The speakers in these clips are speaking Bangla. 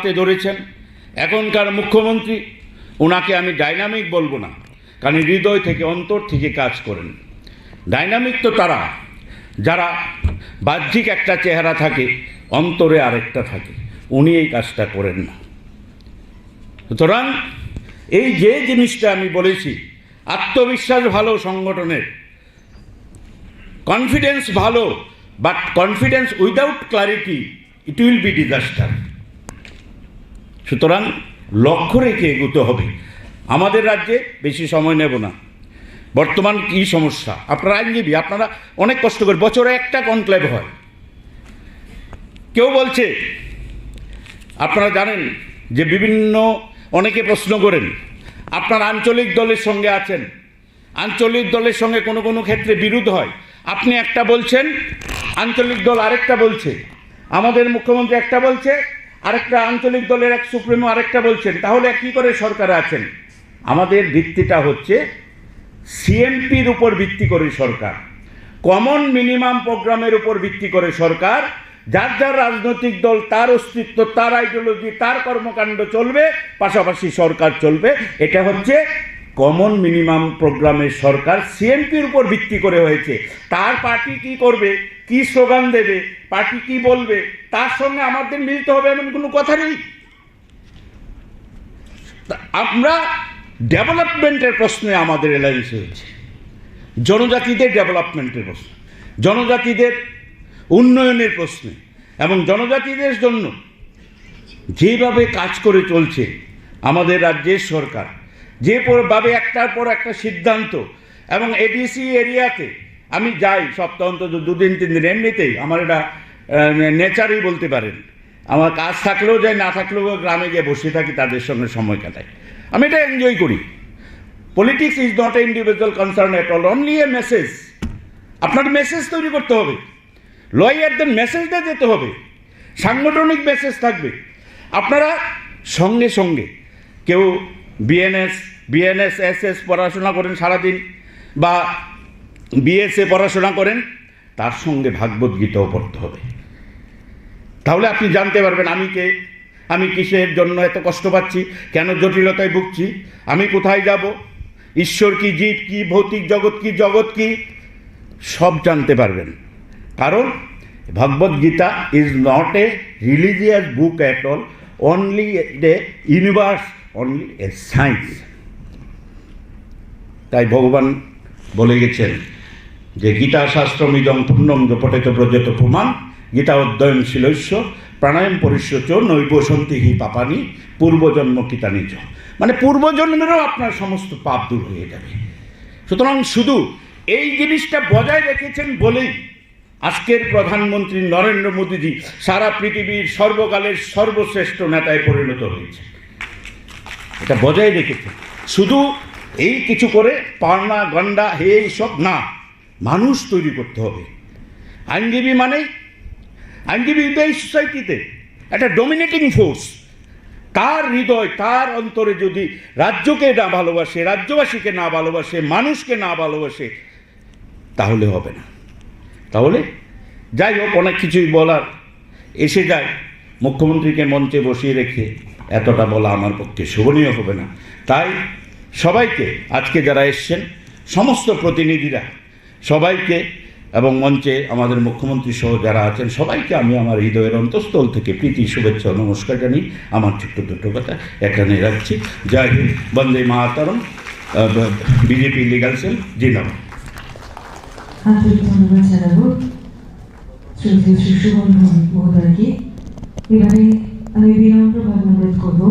হাতে ধরেছেন এখনকার মুখ্যমন্ত্রী। ওনাকে আমি ডাইনামিক বলবো না, কারণ হৃদয় থেকে অন্তর থেকে কাজ করেন। ডাইনামিক তো তারা যারা বাহ্যিক একটা চেহারা থাকে, অন্তরে আরেকটা থাকে। উনি এই কাজটা করেন না। সুতরাং এই যে জিনিসটা আমি বলেছি, আত্মবিশ্বাস ভালো সংগঠনের, কনফিডেন্স ভালো, but confidence without clarity it will be disaster. সুতরাং লক্ষ্য রেখে এগোতে হবে। আমাদের রাজ্যে বেশি সময় নেব না। বর্তমান কী সমস্যা, আপনারা আইনজীবী, আপনারা অনেক কষ্ট করে, বছরে একটা কনক্লেভ হয়। কেউ বলছে, আপনারা জানেন যে বিভিন্ন অনেকে প্রশ্ন করেন আপনার আঞ্চলিক দলের সঙ্গে আছেন, আঞ্চলিক দলের সঙ্গে কোনো কোনো ক্ষেত্রে বিরোধ হয়। আপনি একটা বলছেন, আঞ্চলিক দল আরেকটা বলছে, আমাদের মুখ্যমন্ত্রী একটা বলছে, আরেকটা আঞ্চলিক দলের এক সুপ্রিমো আরেকটা বলছেন, তাহলে কী করে সরকারে আছেন? আমাদের ভিত্তিটা হচ্ছে সিএমপির উপর ভিত্তি করে সরকার, কমন মিনিমাম প্রোগ্রামের উপর ভিত্তি করে সরকার। যার যার রাজনৈতিক দল, তার অস্তিত্ব, তার আইডিওলজি, তার কর্মকাণ্ড চলবে, পাশাপাশি সরকার চলবে। এটা হচ্ছে কমন মিনিমাম প্রোগ্রামের সরকার, সিএমপির উপর ভিত্তি করে হয়েছে। তার পার্টি কি করবে, কি স্লোগান দেবে, পার্টি কি বলবে, তার সঙ্গে আমাদের মিলতে হবে এমন কোনো কথা নেই। আমরা ডেভেলপমেন্টের প্রশ্নে আমাদের অ্যালায়েন্স হয়েছে, জনজাতিদের ডেভেলপমেন্টের প্রশ্ন, জনজাতিদের উন্নয়নের প্রশ্নে, এবং জনজাতিদের জন্য যেভাবে কাজ করে চলছে আমাদের রাজ্যের সরকার, যেভাবে একটার পর একটা সিদ্ধান্ত, এবং এডিসি এরিয়াতে আমি যাই সপ্তাহ অন্তত 2-3 দিন, এমনিতেই আমার এটা নেচারই বলতে পারেন। আমার কাজ থাকলেও যাই, না থাকলেও গ্রামে গিয়ে বসে থাকি, তাদের সঙ্গে সময় কাটাই। আমি এটা এনজয় করি। Politics is not A individual concern at all, only A message. আপনার মেসেজ তৈরি করতে হবে, লয়ারদের মেসেজটা যেতে হবে, সাংগঠনিক মেসেজ থাকবে। আপনারা সঙ্গে সঙ্গে কেউ বিএনএস এসএস পড়াশোনা করেন সারাদিন, বা বিএসএ পড়াশোনা করেন, তার সঙ্গে ভাগবত গীতাও পড়তে হবে। তাহলে আপনি জানতে পারবেন আমি কে, আমি কিসের জন্য এত কষ্ট পাচ্ছি, কেন জটিলতায় ভুগছি, আমি কোথায় যাব, ঈশ্বর কি, জীব কি, ভৌতিক জগৎ কি, সব জানতে পারবেন। কারণ Bhagavad Gita is not a religious book at all, only a universe, only a science. তাই ভগবান বলে গেছেন যে গীতা শাস্ত্রমিদং পূর্ণং পঠেত ব্রজেত প্রমাণ, গীতা অধ্যয়নশীলস্য প্রাণায়াম পরিষ্যচ নৈব সন্তি হি পাপানি পূর্বজন্ম কিতা নিজ। মানে পূর্বজন্মেরও আপনার সমস্ত পাপ দূর হয়ে যাবে। সুতরাং শুধু এই জিনিসটা বজায় রেখেছেন বলেই আজকের প্রধানমন্ত্রী নরেন্দ্র মোদীজি সারা পৃথিবীর সর্বকালের সর্বশ্রেষ্ঠ নেতায় পরিণত হয়েছে। এটা বজায় রেখেছে। শুধু এই কিছু করে পাওনা গন্ডা এই সব না, মানুষ তৈরি করতে হবে। আইনজীবী মানেই, আইনজীবী এই সোসাইটিতে একটা ডমিনেটিং ফোর্স। তার হৃদয়, তার অন্তরে যদি রাজ্যকে না ভালোবাসে, রাজ্যবাসীকে না ভালোবাসে, মানুষকে না ভালোবাসে, তাহলে হবে না। তাহলে যাই হোক, অনেক কিছুই বলার এসে যায়, মুখ্যমন্ত্রীকে মঞ্চে বসিয়ে রেখে এতটা বলা আমার পক্ষে শোভনীয় হবে না। তাই সবাইকে, আজকে যারা এসছেন সমস্ত প্রতিনিধিরা, সবাইকে, এবং মঞ্চে আমাদের মুখ্যমন্ত্রী সহ যারা আছেন সবাইকে আমি আমার হৃদয়ের অন্তঃস্থল থেকে প্রীতি, শুভেচ্ছা ও নমস্কার জানিয়ে আমার ছোট্ট দুটো কথা এখানে রাখছি। জয় হিন্দ, বন্দে মাতরম, বিজেপি লিগাল সেল জিন্দাবাদ। আন্তরিক ধন্যবাদ জানাবো শ্রদ্ধেয় শ্রী সুমন মহোদয়কে। এবারে আমি বিনম্রভাবে অনুরোধ করব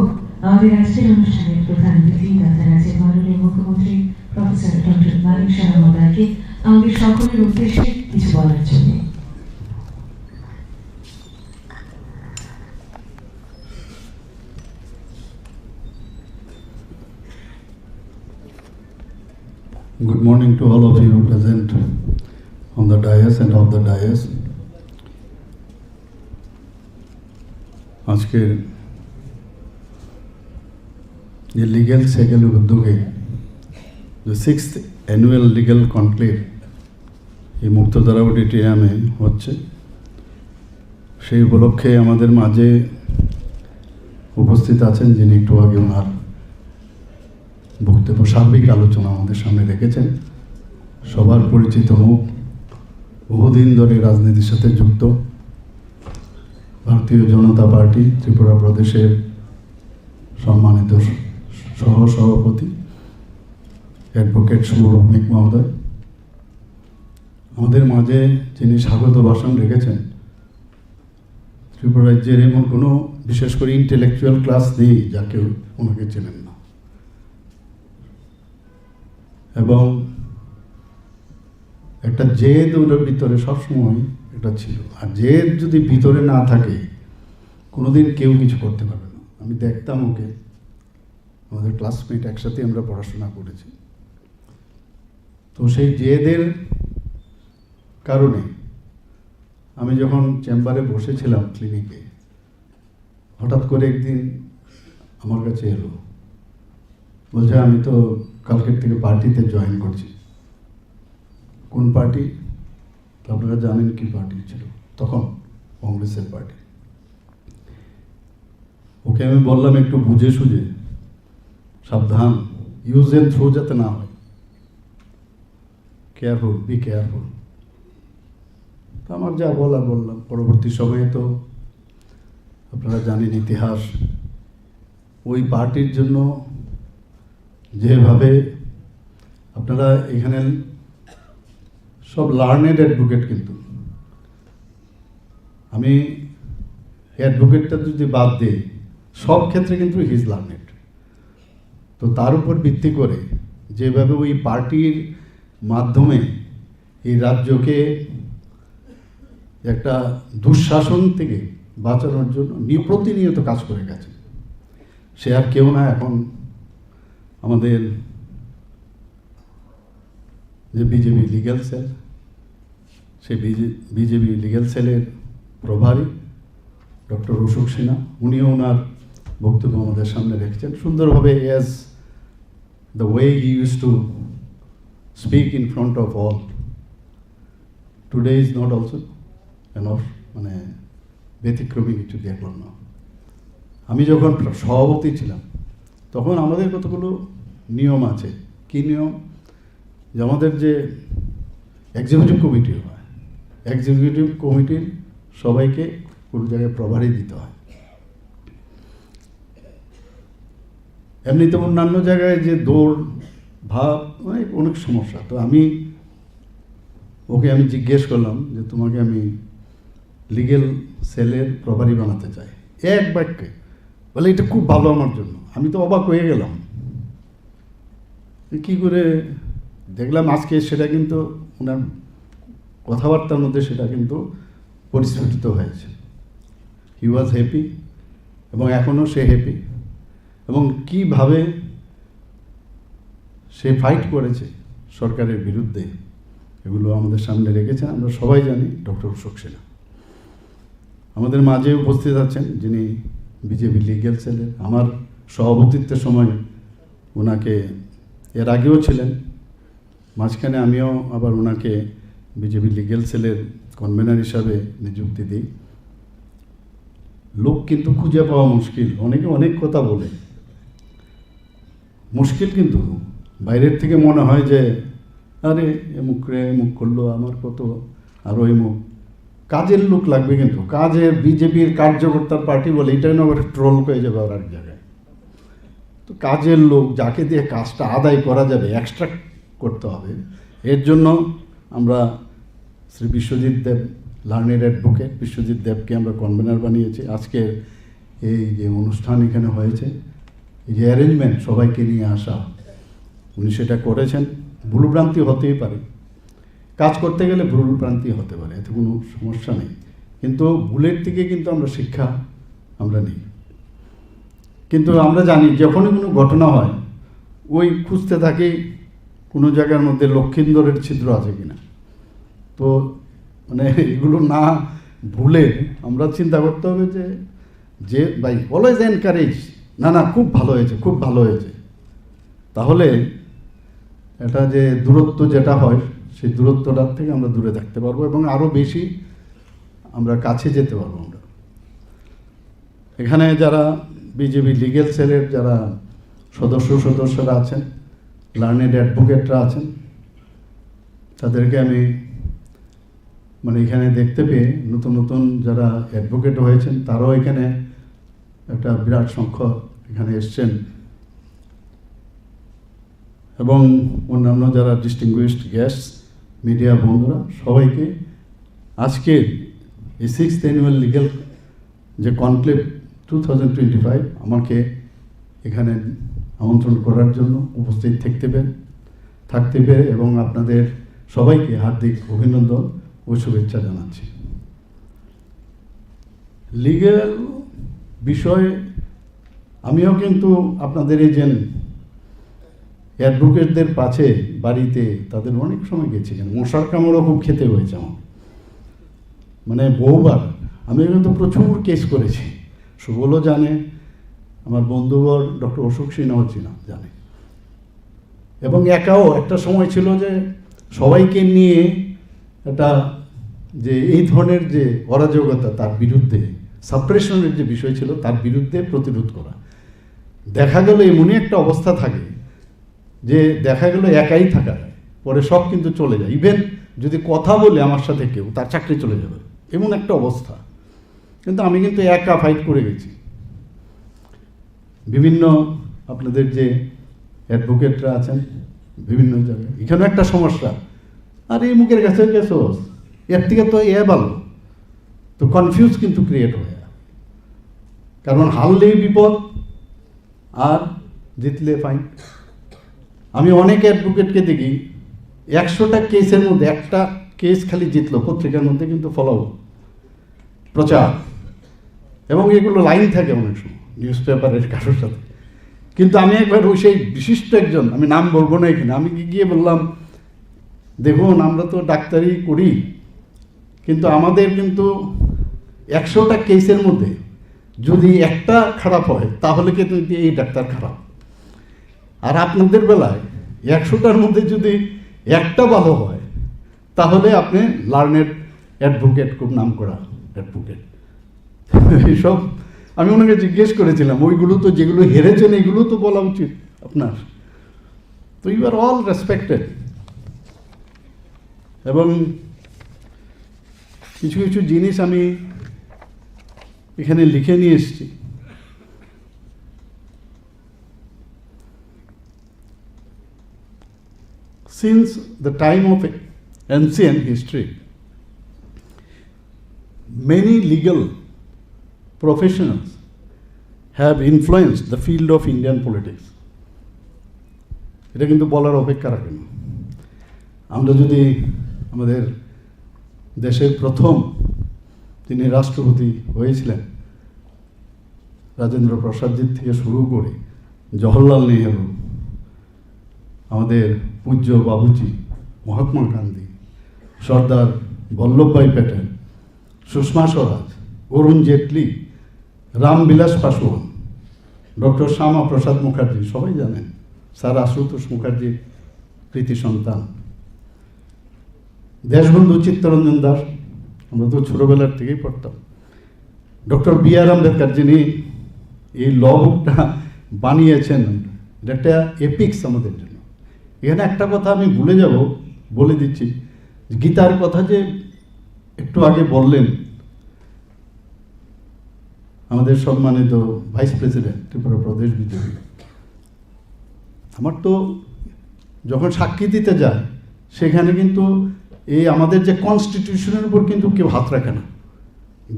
আমাদের আজকের অনুষ্ঠানের প্রধান অতিথি তথা রাজ্যের মাননীয় মুখ্যমন্ত্রী প্রফেসর ডক্টর মানিক সাহা মহোদয়কে আমাদের সকলের উদ্দেশ্যে কিছু বলার জন্য। Good morning to all of you present on the dais and off the dais. আজকের যে লিগ্যাল সেগেলের উদ্যোগে যে 6th অ্যানুয়াল লিগ্যাল কনক্লেভ এই মুক্তধারা অডিটোরিয়ামে হচ্ছে, সেই উপলক্ষে আমাদের মাঝে উপস্থিত আছেন, যিনি একটু আগে ওনার বক্তব্য সার্বিক আলোচনা আমাদের সামনে রেখেছেন। সবার পরিচিত মুখ, বহুদিন ধরে রাজনীতির সাথে যুক্ত, ভারতীয় জনতা পার্টি ত্রিপুরা প্রদেশের সম্মানিত সহসভাপতি অ্যাডভোকেট শুভ ভৌমিক মহোদয়, আমাদের মাঝে যিনি স্বাগত ভাষণ রেখেছেন। ত্রিপুরা রাজ্যের এমন কোনো বিশেষ করে ইন্টেলেকচুয়াল ক্লাস নেই যা কেউ ওনাকে চেনেন না, এবং একটা জেদ ওর ভিতরে সবসময় এটা ছিল। আর জেদ যদি ভিতরে না থাকে কোনোদিন কেউ কিছু করতে পারবে না। আমি দেখতাম ওকে, আমাদের ক্লাসমেট, একসাথে আমরা পড়াশোনা করেছি। তো সেই জেদের কারণে আমি যখন চেম্বারে বসেছিলাম ক্লিনিকে, হঠাৎ করে একদিন আমার কাছে এলো, বলছে আমি তো কালকের থেকে পার্টিতে জয়েন করছি। কোন পার্টি? আপনারা জানেন কি পার্টি ছিল তখন? কংগ্রেসের পার্টি। ওকে আমি বললাম একটু বুঝে সুঝে, সাবধান, ইউজ এন্ড থ্রো যাতে না হয়, কেয়ারফুল, বি কেয়ারফুল। তো আমার যা বলার বললাম। পরবর্তী সময়ে তো আপনারা জানেন ইতিহাস, ওই পার্টির জন্য যেভাবে আপনারা এখানে সব লার্নেড অ্যাডভোকেট, কিন্তু আমি অ্যাডভোকেটটা যদি বাদ দিই, সব ক্ষেত্রে কিন্তু হি ইজ লার্নেড। তো তার উপর ভিত্তি করে যেভাবে ওই পার্টির মাধ্যমে এই রাজ্যকে একটা দুঃশাসন থেকে বাঁচানোর জন্য প্রতিনিয়ত কাজ করে গেছে, সে আর কেউ না, এখন আমাদের যে বিজেপি লিগ্যাল সেল, সেই বিজেপি লিগ্যাল সেলের প্রভারী ডক্টর অশোক সিনহা, উনিও ওনার বক্তব্য আমাদের সামনে রেখেছেন সুন্দরভাবে, as the way he use to speak in front of all. Today is not also enough, মানে ব্যতিক্রমী কিছু দেখলাম না। আমি যখন সভাপতি ছিলাম তখন আমাদের কতগুলো নিয়ম আছে। কী নিয়ম? যে আমাদের যে এক্সিকিউটিভ কমিটি হয়, এক্সিকিউটিভ কমিটির সবাইকে কোনো জায়গায় প্রভারী দিতে হয়। এমনিতে অন্যান্য জায়গায় যে দৌড় ভাব, অনেক সমস্যা। তো ওকে আমি জিজ্ঞেস করলাম যে তোমাকে আমি লিগেল সেলের প্রভারী বানাতে চাই, এক বাক্যে বলে এটা খুব ভালো আমার জন্য। আমি তো অবাক হয়ে গেলাম, কী করে দেখলাম আজকে সেটা কিন্তু ওনার কথাবার্তার মধ্যে সেটা কিন্তু পরিস্ফুটিত হয়েছে। হি ওয়াজ হ্যাপি, এবং এখনও সে হ্যাপি, এবং কিভাবে সে ফাইট করেছে সরকারের বিরুদ্ধে, এগুলো আমাদের সামনে রেখেছেন। আমরা সবাই জানি ডক্টর অশোক সিনহা আমাদের মাঝে উপস্থিত আছেন, যিনি বিজেপি লিগ্যাল সেলের, আমার সভাপতিত্বের সময় ওনাকে, এর আগেও ছিলেন, মাঝখানে আমিও আবার ওনাকে বিজেপি লিগ্যাল সেলের কনভেনার হিসাবে নিযুক্তি দিই। লোক কিন্তু খুঁজে পাওয়া মুশকিল, অনেকে অনেক কথা বলে, মুশকিল। কিন্তু বাইরের থেকে মনে হয় যে আরে এমুক রে এমুক করলো, আমার কত আরও এমুক। কাজের লোক লাগবে, কিন্তু কাজের বিজেপির কার্যকর্তার পার্টি বলে এটাই না, আবার ট্রোল হয়ে যাবে আর এক জায়গায়। তো কাজের লোক যাকে দিয়ে কাজটা আদায় করা যাবে, এক্সট্রাক্ট করতে হবে। এর জন্য আমরা শ্রী বিশ্বজিৎ দেব, লার্নেড অ্যাডভোকেট বিশ্বজিৎ দেবকে আমরা কনভেনার বানিয়েছি। আজকের এই যে অনুষ্ঠান এখানে হয়েছে, এই যে অ্যারেঞ্জমেন্ট, সবাইকে নিয়ে আসা, উনি সেটা করেছেন। ভুলভ্রান্তি হতেই পারে, কাজ করতে গেলে ভুলভ্রান্তি হতে পারে, এতে কোনো সমস্যা নেই, কিন্তু ভুলের থেকে কিন্তু আমরা শিক্ষা আমরা নিই। কিন্তু আমরা জানি যখনই কোনো ঘটনা হয়, ওই খুঁজতে থাকি কোনো জায়গার মধ্যে লক্ষিন্দরের ছিদ্র আছে কিনা। তো মানে এগুলো না ভুলে আমরা চিন্তা করতে হবে যে ভাই অলওয়েজ এনকারেজ, না খুব ভালো হয়েছে, খুব ভালো হয়েছে। তাহলে এটা যে দূরত্ব যেটা হয়, সেই দূরত্বটার থেকে আমরা দূরে থাকতে পারবো, এবং আরও বেশি আমরা কাছে যেতে পারবো। আমরা এখানে যারা বিজেপি লিগ্যাল সেলের যারা সদস্যরা আছেন, লার্নেড অ্যাডভোকেটরা আছেন, তাদেরকে আমি মানে এখানে দেখতে পেয়ে নতুন নতুন যারা অ্যাডভোকেট হয়েছেন তারাও এখানে একটা বিরাট সংখ্যক এখানে এসছেন, এবং অন্যান্য যারা ডিস্টিংগুইশড গেস্ট, মিডিয়া বন্ধুরা, সবাইকে আজকের এই 6th অ্যানুয়াল লিগ্যাল যে কনক্লেভ 2025 আমাকে এখানে আমন্ত্রণ করার জন্য উপস্থিত থাকতে পেরে এবং আপনাদের সবাইকে হার্দিক অভিনন্দন ও শুভেচ্ছা জানাচ্ছি। লিগ্যাল বিষয়ে আমিও কিন্তু আপনাদের এই যে অ্যাডভোকেটদের পাশে বাড়িতে তাদের অনেক সময় গেছি, মশার কামড়ও খুব খেতে হয়েছে আমার, মানে বহুবার। আমি কিন্তু প্রচুর কেস করেছি, সুবলও জানে, আমার বন্ধুবর ডক্টর অশোক সিনহাও জানে। এবং একাও একটা সময় ছিল যে সবাইকে নিয়ে একটা যে এই ধরনের যে অরাজকতা তার বিরুদ্ধে সাপ্রেশনের যে বিষয় ছিল তার বিরুদ্ধে প্রতিরোধ করা। দেখা গেল এমনই একটা অবস্থা থাকে যে দেখা গেল একাই থাকা যায়, পরে সব কিন্তু চলে যায়। ইভেন যদি কথা বলে আমার সাথে কেউ, তার চাকরি চলে যাবে, এমন একটা অবস্থা। কিন্তু আমি কিন্তু একা ফাইট করে গেছি। বিভিন্ন আপনাদের যে অ্যাডভোকেটরা আছেন বিভিন্ন জায়গায়, এখানে একটা সমস্যা, আর এই মুখের কাছে গেছো, এর থেকে তো ভালো, তো কনফিউজ কিন্তু ক্রিয়েট হয়। কারণ হারলেই বিপদ আর জিতলে ফাইন। আমি অনেক অ্যাডভোকেটকে দেখি 100টা কেসের মধ্যে একটা কেস খালি জিতলো, পত্রিকার মধ্যে কিন্তু ফলো প্রচার, এবং এগুলো লাইন থাকে অনেক সময় নিউজ পেপারের কারোর সাথে। কিন্তু আমি একবার ওই সেই বিশিষ্ট একজন, আমি নাম বলবো না এখানে, আমি গিয়ে বললাম, দেখুন আমরা তো ডাক্তারি করি, কিন্তু আমাদের কিন্তু 100টা কেসের মধ্যে যদি একটা খারাপ হয় তাহলে কিন্তু এই ডাক্তার খারাপ, আর আপনাদের বেলায় 100টার মধ্যে যদি একটা ভালো হয় তাহলে আপনি লার্নেড অ্যাডভোকেট, খুব নাম করা অ্যাডভোকেট। এইসব আমি ওনাকে জিজ্ঞেস করেছিলাম, ওইগুলো তো যেগুলো হেরেছেন এগুলো তো বলা উচিত আপনার, তো ইউ আর অল রেসপেক্টেড। এবং কিছু কিছু জিনিস আমি এখানে লিখে নিয়ে এসেছি। Since the time of ancient history, many legal professionals have influenced the field of Indian politics. এটা কিন্তু বলার অপেক্ষা রাখে না। আমরা যদি আমাদের দেশের প্রথম তিনি রাষ্ট্রপতি হয়েছিলেন রাজেন্দ্র প্রসাদজির থেকে শুরু করে জওহরলাল নেহরু, আমাদের পূজ্য বাবুজি মহাত্মা গান্ধী, সর্দার বল্লভভাই প্যাটেল, সুষমা স্বরাজ, অরুণ জেটলি, রামবিলাস পাসওয়ান, ডক্টর শ্যামা প্রসাদ মুখার্জি, সবাই জানেন, স্যার আশুতোষ মুখার্জির কৃতি সন্তান, দেশবন্ধু চিত্তরঞ্জন দাস, আমরা তো ছোটোবেলার থেকেই পড়তাম, ডক্টর বি.আর. আম্বেদকর, যিনি এই ল বুকটা বানিয়েছেন, এটা একটা এপিক্স আমাদের জন্য। এখানে একটা কথা আমি ভুলে যাব, বলে দিচ্ছি, গীতার কথা যে একটু আগে বললেন আমাদের সম্মানিত ভাইস প্রেসিডেন্ট ত্রিপুরা প্রদেশ বিজেপি, আমার তো যখন সাক্ষী দিতে যায় সেখানে কিন্তু এই আমাদের যে কনস্টিটিউশনের উপর কিন্তু কেউ হাত রাখে না,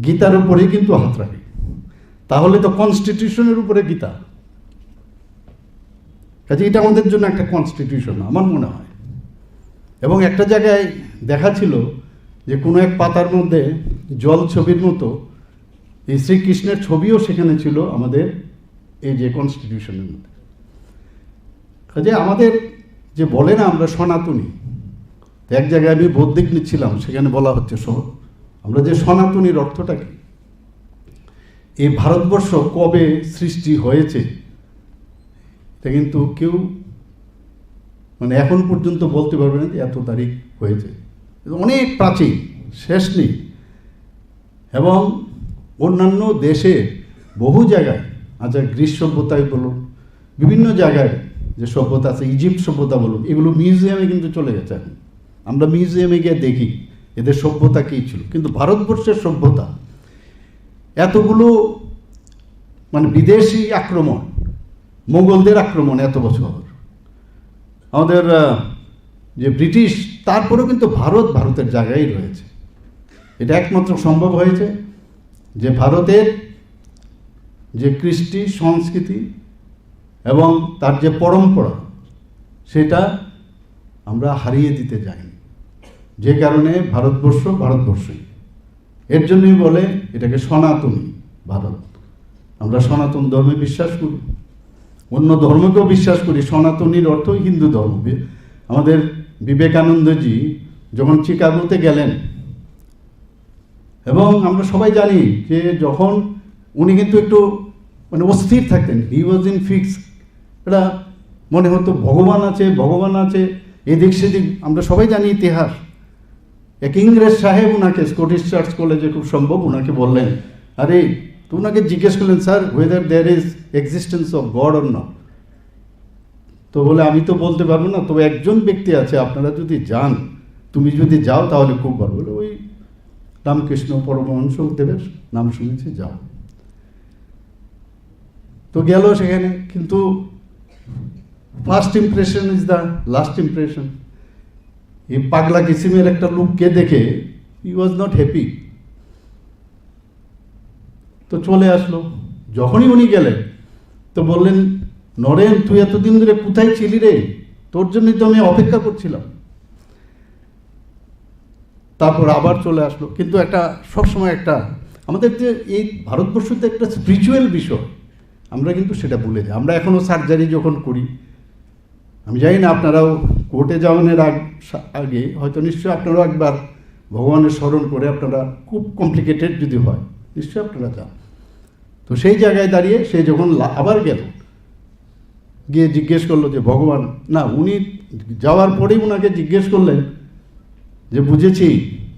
গীতার উপরেই কিন্তু হাত রাখে। তাহলে তো কনস্টিটিউশনের উপরে গীতা, কাজে এটা আমাদের জন্য একটা কনস্টিটিউশন আমার মনে হয়। এবং একটা জায়গায় দেখা ছিল যে কোনো এক পাতার মধ্যে জল ছবির মতো এই শ্রীকৃষ্ণের ছবিও সেখানে ছিল আমাদের এই যে কনস্টিটিউশনের মধ্যে। কাজে আমাদের যে বলে না আমরা সনাতনী, এক জায়গায় আমি বৌদ্ধিক নিচ্ছিলাম, সেখানে বলা হচ্ছে আমরা যে সনাতনীর অর্থটা কি, এই ভারতবর্ষ কবে সৃষ্টি হয়েছে এটা কিন্তু কেউ মানে এখন পর্যন্ত বলতে পারবে না যে এত তারিখ হয়েছে, অনেক প্রাচীন, শেষ নেই। এবং অন্যান্য দেশে বহু জায়গায় আচ্ছা গ্রিস সভ্যতায় বলুন, বিভিন্ন জায়গায় যে সভ্যতা আছে, ইজিপ্ট সভ্যতা বলুন, এগুলো মিউজিয়ামে কিন্তু চলে গেছে এখন। আমরা মিউজিয়ামে গিয়ে দেখি এদের সভ্যতা কী ছিল। কিন্তু ভারতবর্ষের সভ্যতা এতগুলো মানে বিদেশি আক্রমণ, মোগলদের আক্রমণ এত বছর, আমাদের যে ব্রিটিশ, তারপরেও কিন্তু ভারতের জায়গায় রয়েছে। এটা একমাত্র সম্ভব হয়েছে যে ভারতের যে কৃষ্টি সংস্কৃতি এবং তার যে পরম্পরা, সেটা আমরা হারিয়ে দিতে যাইনি। যে কারণে ভারতবর্ষই। এর জন্যই বলে এটাকে সনাতনী ভারত। আমরা সনাতন ধর্মে বিশ্বাস করি, অন্য ধর্মকেও বিশ্বাস করি। সনাতনীর অর্থই হিন্দু ধর্ম। আমাদের বিবেকানন্দজি যখন চিকাগোতে গেলেন, এবং আমরা সবাই জানি যে যখন উনি কিন্তু একটু মানে অস্থির থাকতেন, হি ওয়াজ ইন ফিক্স, এটা মনে হতো ভগবান আছে এদিক সেদিক। আমরা সবাই জানি ইতিহাস। এক ইংরেজ সাহেব ওনাকে স্কটিশ চার্চ কলেজে খুব সম্ভব ওনাকে বললেন, আরে তো ওনাকে জিজ্ঞেস করলেন, sir whether there is existence of God or not. তো বলে আমি তো বলতে পারবো না, তবে একজন ব্যক্তি আছে, আপনারা যদি যান, তুমি যদি যাও তাহলে খুব ভালো। বলে ওই রামকৃষ্ণ পরমহংসদেবের নাম শুনেছি, যাও। তো গেল সেখানে, কিন্তু first impression is the last impression. এই পাগলা কিসিমের একটা লোককে দেখে হি ওয়াজ নট হ্যাপি, তো চলে আসলো। যখনই উনি গেলেন তো বললেন, নরেন তুই এতদিন ধরে কোথায় ছিলি রে, তোর জন্যই তো আমি অপেক্ষা করছিলাম। তারপর আবার চলে আসলো। কিন্তু একটা সবসময় একটা আমাদের যে এই ভারতবর্ষতে একটা স্পিরিচুয়াল বিষয়, আমরা কিন্তু সেটা ভুলে যাই। আমরা এখনও সার্জারি যখন করি, আমি জানি না আপনারাও কোর্টে যাওয়ার আগে হয়তো নিশ্চয়ই আপনারাও একবার ভগবানের স্মরণ করে, আপনারা খুব কমপ্লিকেটেড যদি হয় নিশ্চয়ই আপনারা যান। তো সেই জায়গায় দাঁড়িয়ে সে যখন আবার গেল, গিয়ে জিজ্ঞেস করলো যে ভগবান না, উনি যাওয়ার পরেই ওনাকে জিজ্ঞেস করলেন যে বুঝেছি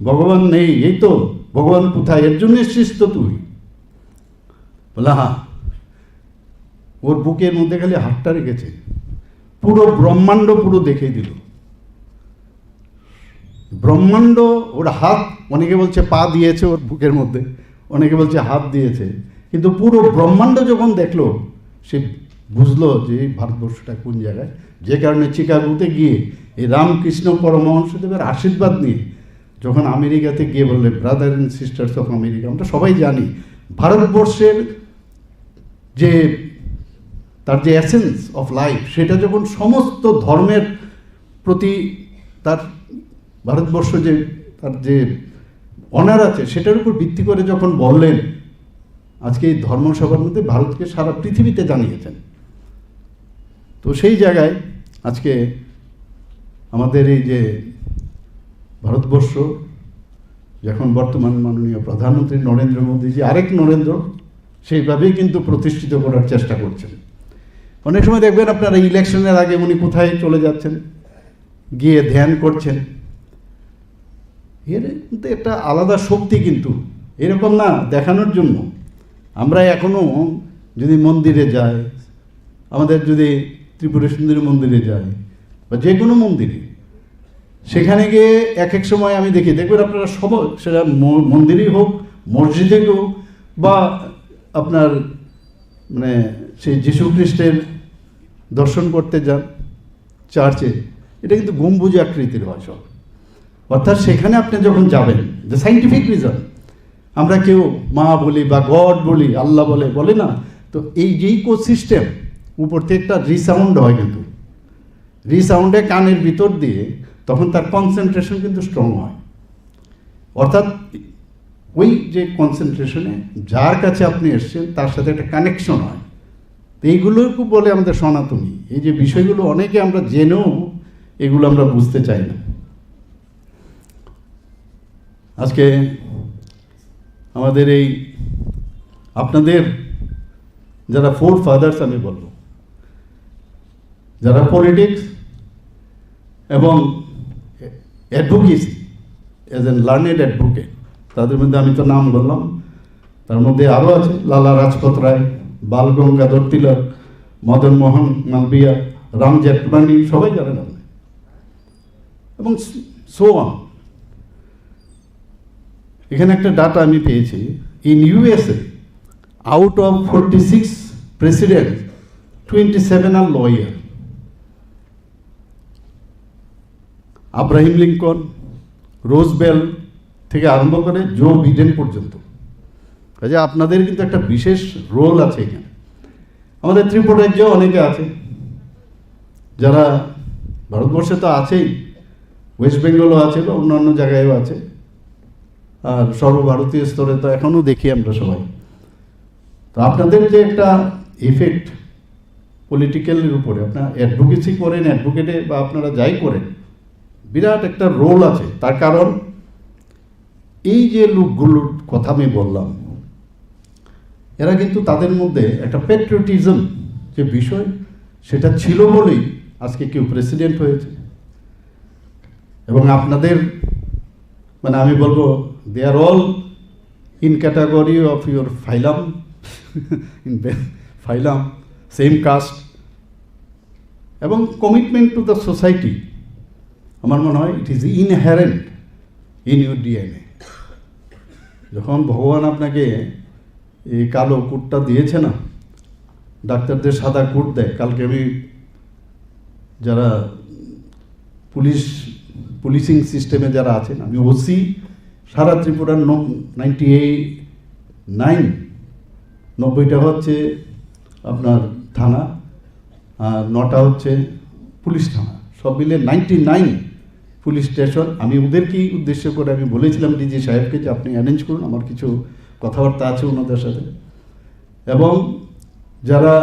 ভগবান নেই, এই তো ভগবান কোথায়, এর জন্য এসছিস তো তুই? বলে হ্যাঁ। ওর বুকের মধ্যে খালি হাতটা রেখেছে, পুরো ব্রহ্মাণ্ড পুরো দেখিয়ে দিল। ব্রহ্মাণ্ড ওর হাত, অনেকে বলছে পা দিয়েছে ওর বুকের মধ্যে, অনেকে বলছে হাত দিয়েছে, কিন্তু পুরো ব্রহ্মাণ্ড যখন দেখলো সে বুঝলো যে এই ভারতবর্ষটা কোন জায়গায়। যে কারণে চিকাগোতে গিয়ে এই রামকৃষ্ণ পরমহংসদেবের আশীর্বাদ নিয়ে যখন আমেরিকাতে গিয়ে বললে, brother and sisters of America, আমরা সবাই জানি ভারতবর্ষের যে তার যে এসেন্স অফ লাইফ, সেটা যখন সমস্ত ধর্মের প্রতি তার ভারতবর্ষ যে তার যে অনার আছে, সেটার উপর ভিত্তি করে যখন বললেন, আজকে এই ধর্মসভার মধ্যে ভারতকে সারা পৃথিবীতে জানিয়েছেন। তো সেই জায়গায় আজকে আমাদের এই যে ভারতবর্ষ, যখন বর্তমান মাননীয় প্রধানমন্ত্রী নরেন্দ্র মোদীজি, আরেক নরেন্দ্র, সেইভাবেই কিন্তু প্রতিষ্ঠিত করার চেষ্টা করছেন। অনেক সময় দেখবেন আপনারা ইলেকশনের আগে উনি কোথায় চলে যাচ্ছেন, গিয়ে ধ্যান করছেন। এর কিন্তু একটা আলাদা শক্তি, কিন্তু এরকম না দেখানোর জন্য। আমরা এখনও যদি মন্দিরে যাই, আমাদের যদি ত্রিপুরা সুন্দরী মন্দিরে যাই বা যে কোনো মন্দিরে, সেখানে গিয়ে এক এক সময় আমি দেখবেন আপনারা সব, সেটা মন্দিরেই হোক, মসজিদে হোক, বা আপনার মানে সেই যীশু খ্রিস্টের দর্শন করতে যান চার্চে, এটা কিন্তু গম্বুজ আকৃতির হয় সব। অর্থাৎ সেখানে আপনি যখন যাবেন, দ্য সাইন্টিফিক রিজন, আমরা কেউ মা বলি বা গড বলি, আল্লাহ বলে না, তো এই যে ইকোসিস্টেম উপর থেকে একটা রিসাউন্ড হয়, কিন্তু রিসাউন্ডে কানের ভিতর দিয়ে তখন তার কনসেন্ট্রেশন কিন্তু স্ট্রং হয়। অর্থাৎ ওই যে কনসেন্ট্রেশনে যার কাছে আপনি এসছেন তার সাথে একটা কানেকশন হয়। তো এইগুলোকে বলে আমাদের সনাতনী। এই যে বিষয়গুলো অনেকে আমরা জেনেও এগুলো আমরা বুঝতে চাই না। আজকে আমাদের এই আপনাদের যারা ফোর ফাদার্স, আমি বলবো, যারা পলিটিক্স এবং advocacy as an learned advocate, তাদের মধ্যে আমি তো নাম বললাম, তার মধ্যে আরও আছে লালা রাজপথ রায়, বাল গঙ্গাধর তিলক, মদন মোহন মালবিয়া, রাম জেঠমানি, সবাই জানেন আপনি, এবং সো অন। এখানে একটা ডাটা আমি পেয়েছি, in USA out of 46 president 27 আর লয়ার। আব্রাহিম লিঙ্কন, রোজবেল থেকে আরম্ভ করে জো বিডেন পর্যন্ত। কাজে আপনাদের কিন্তু একটা বিশেষ রোল আছে এখানে। আমাদের ত্রিপুরা রাজ্যে অনেকে আছে যারা ভারতবর্ষে তো আছেই, ওয়েস্ট বেঙ্গলও আছে বা অন্যান্য জায়গায়ও আছে, আর সর্বভারতীয় স্তরে তো এখনও দেখি আমরা সবাই। তো আপনাদের যে একটা এফেক্ট পলিটিক্যালের উপরে, আপনারা অ্যাডভোকেসি করেন, অ্যাডভোকেটে বা আপনারা যাই করেন, বিরাট একটা রোল আছে। তার কারণ এই যে লোকগুলোর কথা আমি বললাম, এরা কিন্তু তাদের মধ্যে একটা প্যাট্রিয়টিজম যে বিষয়, সেটা ছিল বলেই আজকে কেউ প্রেসিডেন্ট হয়েছে। এবং আপনাদের মানে আমি বলবো they are all in category of your phylum, in phylum, same caste এবং কমিটমেন্ট টু দ্য সোসাইটি। আমার মনে হয় it is inherent in your DNA. যখন ভগবান আপনাকে এই কালো কোটটা দিয়েছে না, ডাক্তারদের সাদা কোট দেয়। কালকে আমি যারা পুলিশিং সিস্টেমে যারা আছেন, আমি ওসি সারা ত্রিপুরার 90টা হচ্ছে আপনার থানা, আর 9টা হচ্ছে পুলিশ থানা, সব মিলে 99 পুলিশ স্টেশন। আমি ওদেরকেই উদ্দেশ্য করে আমি বলেছিলাম ডিজি সাহেবকে যে আপনি অ্যারেঞ্জ করুন, আমার কিছু কথাবার্তা আছে ওনাদের সাথে। এবং যারা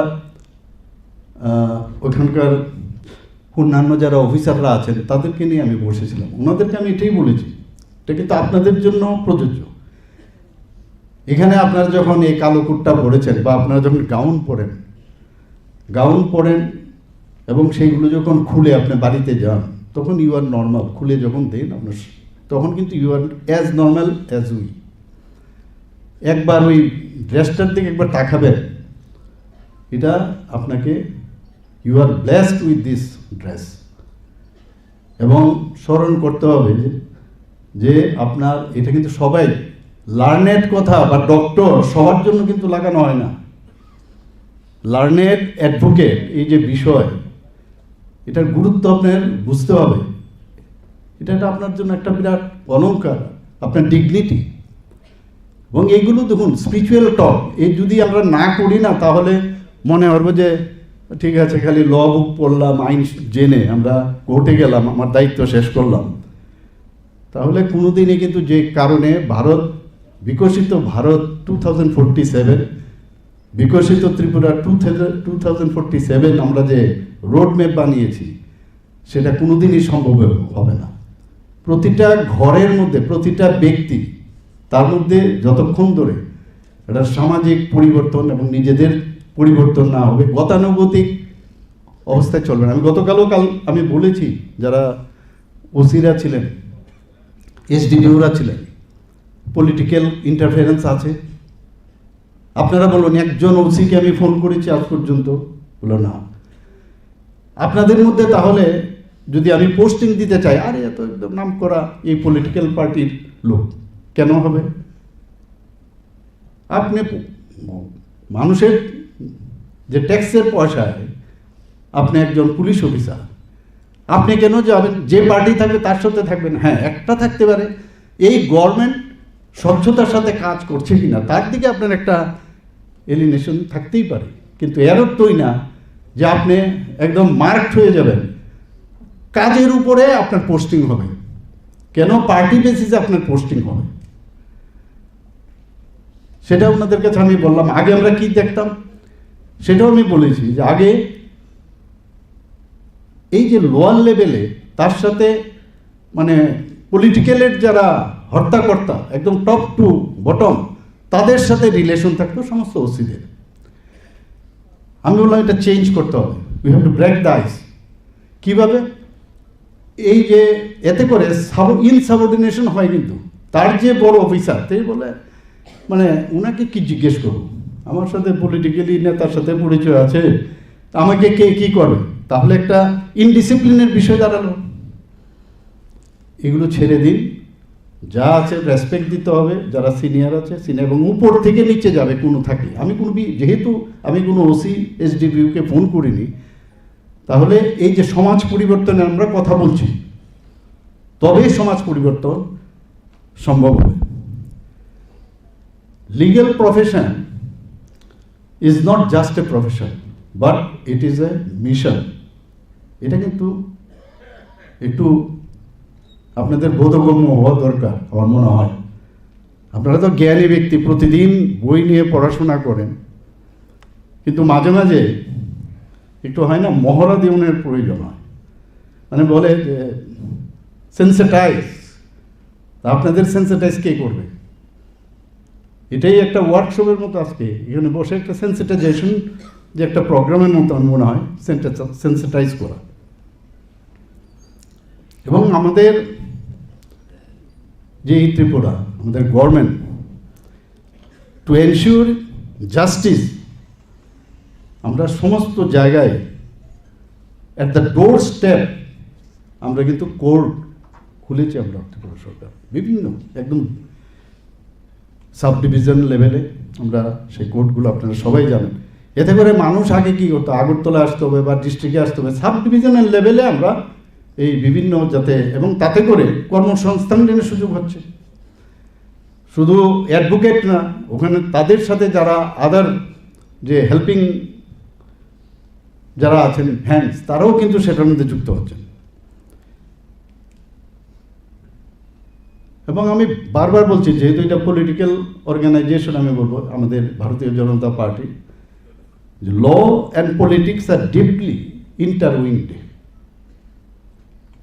ওখানকার অন্যান্য যারা অফিসাররা আছেন তাদেরকে নিয়ে আমি বসেছিলাম, ওনাদেরকে আমি এটাই বলেছি, এটা কিন্তু আপনাদের জন্য প্রযোজ্য। এখানে আপনারা যখন এই কালো কোটটা পরেছেন বা আপনারা যখন গাউন পরেন এবং সেইগুলো যখন খুলে আপনি বাড়িতে যান, তখন ইউ আর নর্মাল। খুলে যখন দেন আপনার, তখন কিন্তু you are as normal as we. একবার ওই ড্রেসটার দিকে একবার তাকাবেন, এটা আপনাকে you are blessed with this dress. এবং স্মরণ করতে হবে যে আপনার এটা কিন্তু সবাই লার্নেড কথা বা ডক্টর সবার জন্য কিন্তু লাগানো হয় না। লার্নেড অ্যাডভোকেট এই যে বিষয়, এটার গুরুত্ব আপনার বুঝতে হবে। এটা আপনার জন্য একটা বিরাট অলংকার, আপনার ডিগনিটি। এবং এইগুলো দেখুন স্পিরিচুয়াল টক, এই যদি আমরা না করি না, তাহলে মনে হবে যে ঠিক আছে খালি ল বুক পড়লাম, আইন জেনে আমরা কোর্টে গেলাম, আমার দায়িত্ব শেষ করলাম। তাহলে কোনোদিনই কিন্তু যে কারণে বিকশিত ভারত 2047, বিকশিত ত্রিপুরা 2047 আমরা যে রোড ম্যাপ বানিয়েছি, সেটা কোনোদিনই সম্ভব হবে না। প্রতিটা ঘরের মধ্যে, প্রতিটা ব্যক্তি, তার মধ্যে যতক্ষণ ধরে একটা সামাজিক পরিবর্তন এবং নিজেদের পরিবর্তন না হবে, গতানুগতিক অবস্থায় চলবে না। আমি বলেছি, যারা ওসিরা ছিলেন, এসডিডিওরা ছিলেন, পলিটিক্যাল ইন্টারফারেন্স আছে। আপনারা বলুন, একজন ওসিকে আমি ফোন করেছি আজ পর্যন্ত? বলো না। আপনাদের মধ্যে তাহলে যদি আমি পোস্টিং দিতে চাই, আরে এত একদম নাম করা এই পলিটিক্যাল পার্টির লোক কেন হবে? আপনি মানুষের যে ট্যাক্সের পয়সায় আপনি একজন পুলিশ অফিসার, আপনি কেন যাবেন? যে পার্টি থাকবে তার সাথে থাকবেন। হ্যাঁ, একটা থাকতে পারে এই গভর্নমেন্ট স্বচ্ছতার সাথে কাজ করছে কিনা, তার দিকে আপনার একটা এলিনেশন থাকতেই পারে, কিন্তু এর অর্থই না যে আপনি একদম মার্কড হয়ে যাবেন। কাজের উপরে আপনার পোস্টিং হবে, কেন পার্টি বেসিসে আপনার পোস্টিং হবে, সেটা ওনাদের কাছে আমি বললাম। আগে আমরা কি দেখতাম সেটাও আমি বলেছি, যে আগে এই যে লোয়ার লেভেলে, তার সাথে মানে পলিটিক্যালের যারা হর্তাকর্তা, একদম টপ টু বটম, তাদের সাথে রিলেশন থাকতো সমস্ত ওসিদের। আমি বললাম এটা চেঞ্জ করতে হবে, we have to break the ice. কীভাবে? এই যে এতে করে ইনসাবঅর্ডিনেশন হয়, কিন্তু তার যে বড় অফিসার, তাই বলে মানে ওনাকে কি জিজ্ঞেস করবো, আমার সাথে পলিটিক্যালি নেতার সাথে পরিচয় আছে, আমাকে কে কী করবে, তাহলে একটা ইনডিসিপ্লিনের বিষয় দাঁড়ালো। এগুলো ছেড়ে দিন, যা আছে রেসপেক্ট দিতে হবে, যারা সিনিয়র আছে সিনিয়র, এবং উপর থেকে নিচে যাবে কোনো থাকে। আমি কোনো যেহেতু আমি কোনো ওসি এসডিপিউকে ফোন করিনি, তাহলে এই যে সমাজ পরিবর্তনে আমরা কথা বলছি, তবেই সমাজ পরিবর্তন সম্ভব হবে। Legal profession is not just a profession, but it is a mission. এটা কিন্তু একটু আপনাদের বোধগম্য হওয়া দরকার আমার মনে হয়। আপনারা তো জ্ঞানী ব্যক্তি, প্রতিদিন বই নিয়ে পড়াশোনা করেন, কিন্তু মাঝে মাঝে একটু হয় না, মহড়া জীবনের প্রয়োজন হয়। মানে বলে যে সেন্সিটাইজ, আপনাদের সেন্সিটাইজ কে করবে? এটাই একটা ওয়ার্কশপের মতো, আজকে এখানে বসে একটা সেন্সিটাইজেশন যে একটা প্রোগ্রামের মতো আমার মনে হয় সেন্সিটাইজ করা। এবং আমাদের যে এই ত্রিপুরা, আমাদের গভর্নমেন্ট টু এনশিওর জাস্টিস, আমরা সমস্ত জায়গায় অ্যাট দ্য ডোর স্টেপ আমরা কিন্তু কোর্ট খুলেছি। আমরা ত্রিপুরা সরকার বিভিন্ন একদম সাব ডিভিশন লেভেলে আমরা সেই কোর্টগুলো আপনারা সবাই জানেন। এতে করে মানুষ আগে কী করতো, আগরতলা আসতে হবে বা ডিস্ট্রিক্টে আসতে হবে, সাব ডিভিশনের লেভেলে আমরা এই বিভিন্ন যাতে, এবং তাতে করে কর্মসংস্থানের সুযোগ হচ্ছে। শুধু অ্যাডভোকেট না, ওখানে তাদের সাথে যারা আদার যে হেল্পিং যারা আছেন হ্যান্ডস, তারাও কিন্তু সেটার মধ্যে যুক্ত হচ্ছেন। এবং আমি বারবার বলছি, যেহেতু এটা পলিটিক্যাল অর্গানাইজেশন, আমি বলবো আমাদের ভারতীয় জনতা পার্টি, যে law and politics are deeply intertwined.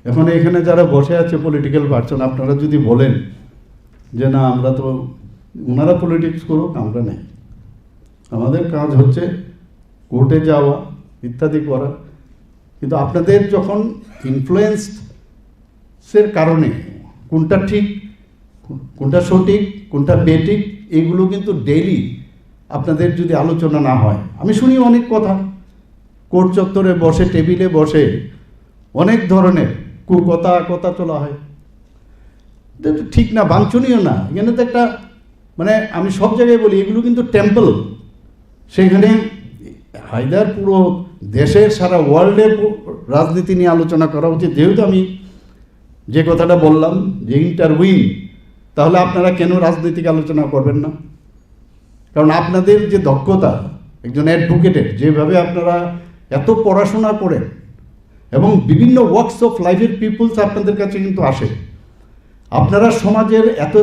এখন এখানে যারা বসে আছে পলিটিক্যাল পার্সন, আপনারা যদি বলেন যে না আমরা তো, ওনারা পলিটিক্স করুক, আমরা নেই, আমাদের কাজ হচ্ছে কোর্টে যাওয়া ইত্যাদি করা। কিন্তু আপনাদের যখন ইনফ্লুয়েন্সের কারণে কোনটা ঠিক, কোনটা সঠিক, কোনটা বেঠিক, এগুলো কিন্তু ডেইলি আপনাদের যদি আলোচনা না হয়, আমি শুনি অনেক কথা, কোর্ট চত্বরে বসে, টেবিলে বসে অনেক ধরনের কথা চলা হয়, এটা তো ঠিক না, বাঞ্ছনীয় না। এখানে তো একটা, মানে আমি সব জায়গায় বলি, এগুলো কিন্তু টেম্পল। সেখানে হায়দার পুরো দেশের, সারা ওয়ার্ল্ডের রাজনীতি নিয়ে আলোচনা করা উচিত। যেহেতু আমি যে কথাটা বললাম যে ইন্টারউইন, তাহলে আপনারা কেন রাজনৈতিক আলোচনা করবেন না? কারণ আপনাদের যে দক্ষতা একজন অ্যাডভোকেটের, যেভাবে আপনারা এত পড়াশোনা করেন, এবং বিভিন্ন ওয়ার্কস অফ লাইফের পিপলস আপনাদের কাছে কিন্তু আসে, আপনারা সমাজের এত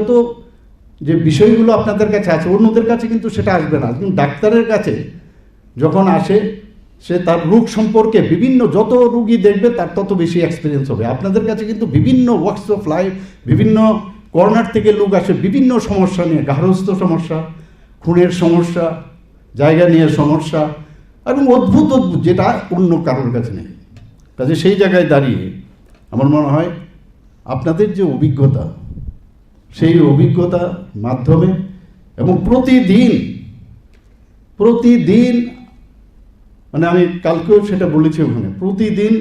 যে বিষয়গুলো আপনাদের কাছে আছে, অন্যদের কাছে কিন্তু সেটা আসবে না। কিন্তু ডাক্তারের কাছে যখন আসে, সে তার রোগ সম্পর্কে বিভিন্ন, যত রোগী দেখবে তার তত বেশি এক্সপিরিয়েন্স হবে। আপনাদের কাছে কিন্তু বিভিন্ন ওয়ার্কস অফ লাইফ, বিভিন্ন কর্নার থেকে লোক আসে বিভিন্ন সমস্যা নিয়ে, গার্হস্থ্য সমস্যা, খুনের সমস্যা, জায়গা নিয়ে সমস্যা, এবং অদ্ভুত যেটা অন্য কারোর কাছে নেই। কাজে সেই জায়গায় দাঁড়িয়ে আমার মনে হয় আপনাদের যে অভিজ্ঞতা, সেই অভিজ্ঞতার মাধ্যমে, এবং প্রতিদিন মানে আমি কালকেও সেটা বলেছি ওখানে, প্রতিদিন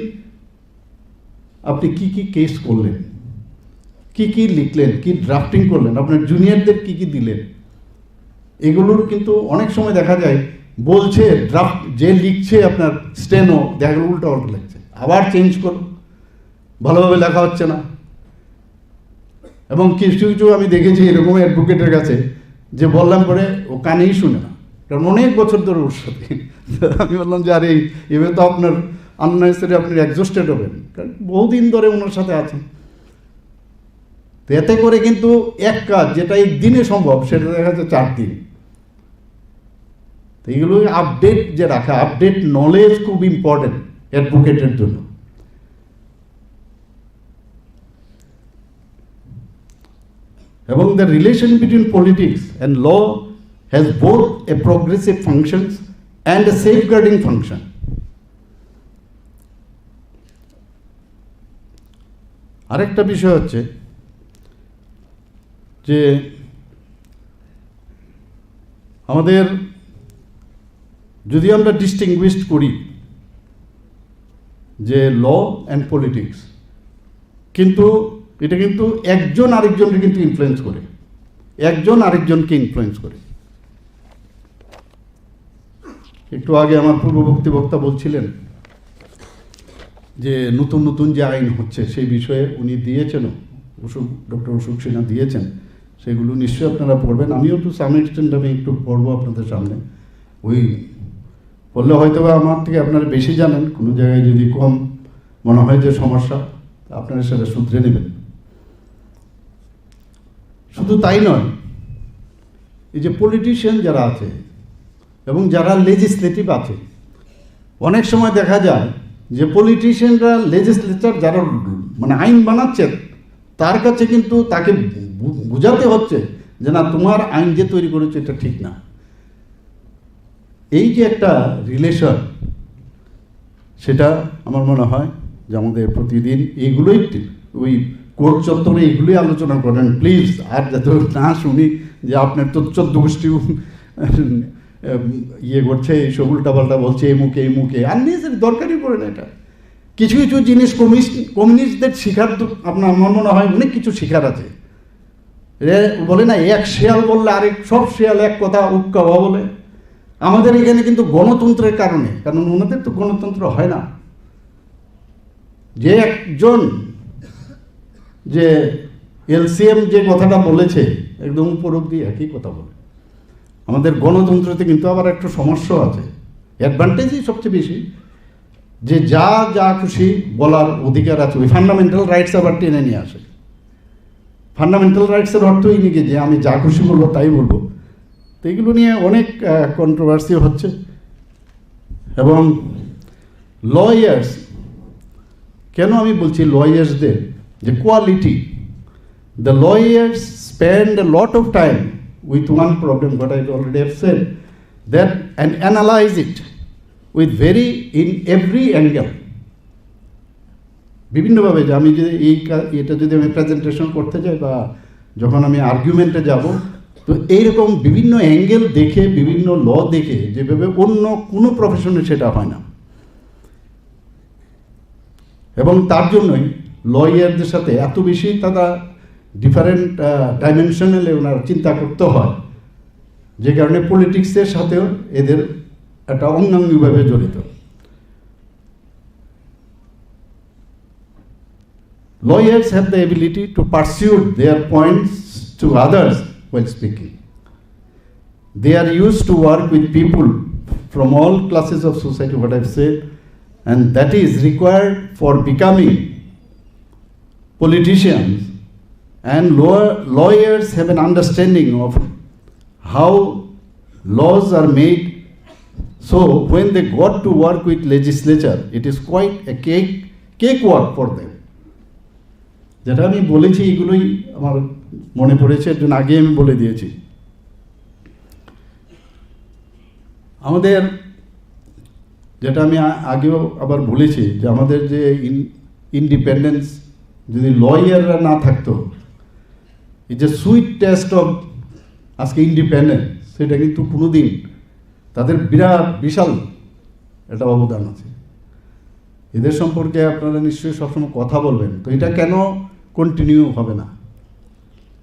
আপনি কি কেস করলেন, কি লিখলেন, কি ড্রাফটিং করলেন, আপনার জুনিয়রদের কি দিলেন, এগুলোর কিন্তু অনেক সময় দেখা যায় বলছে ড্রাফট, যে লিখছে আপনার স্টেনো, দেখা গেল উল্টো লিখছে, আবার চেঞ্জ করো, ভালোভাবে লেখা হচ্ছে না। এবং কিছু আমি দেখেছি এরকম অ্যাডভোকেটের কাছে, যে বললাম পরে ও কানেই শুনে না, কারণ অনেক বছর ধরে ওর সাথে। আমি বললাম যে আরে এবার তো আপনার আননেসেসারি, আপনি এক্সস্টেড হবেন, কারণ বহুদিন ধরে ওনার সাথে আছেন। তো এতে করে কিন্তু এক কাজ যেটা একদিনে সম্ভব, সেটা দেখা যাচ্ছে 4 দিন। তো এইগুলো আপডেট যে রাখা, আপডেট নলেজ খুব ইম্পর্টেন্ট অ্যাডভোকেটের জন্য। এবং the relation between politics and law has both a progressive functions and a safeguarding function. আরেকটা বিষয় হচ্ছে যে আমাদের যদি আমরা ডিস্টিংগুইশড করি যে ল অ্যান্ড পলিটিক্স, কিন্তু এটা কিন্তু একজন আরেকজনকে কিন্তু ইনফ্লুয়েন্স করে, একজন আরেকজনকে ইনফ্লুয়েন্স করে। একটু আগে আমার পূর্ববর্তী বক্তা বলছিলেন যে নতুন নতুন যে আইন হচ্ছে সেই বিষয়ে উনি দিয়েছেন, ডক্টর অশোক সিনহা দিয়েছেন, সেগুলো নিশ্চয়ই আপনারা পড়বেন। আমিও টু সাম এক্সটেন্ট আমি একটু পড়বো আপনাদের সামনে। ওই পড়লে হয়তো বা আমার থেকে আপনারা বেশি জানেন, কোনো জায়গায় যদি কম মনে হয় যে সমস্যা, আপনারা সেটা শুধরে নেবেন। শুধু তাই নয়, এই যে পলিটিশিয়ান যারা আছে এবং যারা লেজিসলেটিভ আছে, অনেক সময় দেখা যায় যে পলিটিশিয়ানরা লেজিসলেচার যারা মানে আইন বানাচ্ছেন তার কাছে কিন্তু তাকে বোঝাতে হচ্ছে যে না, তোমার আইন যে তৈরি করেছে এটা ঠিক না। এই যে একটা রিলেশন, সেটা আমার মনে হয় যে আমাদের প্রতিদিন এইগুলোই ওই কোর্ট চত্বরে এইগুলোই আলোচনা করেন প্লিজ, আর যাতে না শুনি যে আপনার তো 14 গোষ্ঠী ইয়ে করছে, এইসব উল্টাপাল্টা বলছে এই মুখে আর নিজের দরকারই পড়ে না। এটা কিছু কিছু জিনিস কমিউনিস্টদের শেখার, আমার মনে হয় অনেক কিছু শেখার আছে। বলে না, এক শেয়াল বললে আরেক সব শেয়াল এক কথা উক্কা বলে। আমাদের এখানে কিন্তু গণতন্ত্রের কারণে, কারণ ওনাদের তো গণতন্ত্র হয় না, যে একজন যে এলসিএম যে কথাটা বলেছে একদম উপর অব্দি একই কথা বলে। আমাদের গণতন্ত্রতে কিন্তু আবার একটা সমস্যা আছে, অ্যাডভান্টেজই সবচেয়ে বেশি, যে যা যা খুশি বলার অধিকার আছে। ওই ফান্ডামেন্টাল রাইটস আবার টেনে নিয়ে আসে। ফান্ডামেন্টাল রাইটসের অর্থই নাকি যে আমি যা খুশি বলবো তাই বলবো। তো এগুলো নিয়ে অনেক কন্ট্রোভার্সি হচ্ছে। এবং লয়ার্স, কেন আমি বলছি লয়ার্সদের যে quality, the lawyers spend a lot of time with one problem, what I already have said, that and analyze it with in every angle. বিভিন্নভাবে, যে আমি যদি এটা যদি আমি প্রেজেন্টেশন করতে যাই বা যখন আমি আর্গুমেন্টে যাব, তো এইরকম বিভিন্ন অ্যাঙ্গেল দেখে, বিভিন্ন ল দেখে, যেভাবে অন্য কোনো প্রফেশনে সেটা হয় না। এবং তার জন্যই লয়ারদের সাথে এত বেশি তারা ডিফারেন্ট ডাইমেনশনালে ওনার চিন্তা করতে হয়, যে কারণে পলিটিক্সের সাথেও এদের একটা অঙ্গাঙ্গিভাবে জড়িত। Lawyers have the ability to pursue their points to others while speaking. They are used to work with people from all classes of society, what I've said, and that is required for becoming politicians. And lawyers have an understanding of how laws are made. So when they got to work with legislature, it is quite a cakewalk for them. যেটা আমি বলেছি এগুলোই আমার মনে পড়েছে, এর জন্য আগে আমি বলে দিয়েছি। আমাদের যেটা আমি আগেও আবার বলেছি, যে আমাদের যে ইন্ডিপেন্ডেন্স, যদি লয়াররা না থাকতো, এই যে সুইট টেস্ট অফ আজকে ইন্ডিপেন্ডেন্স, সেটা কিন্তু কোনোদিন, তাদের বিশাল একটা অবদান আছে। এদের সম্পর্কে আপনারা নিশ্চয়ই সবসময় কথা বলবেন। তো এটা কেন কন্টিনিউ হবে না?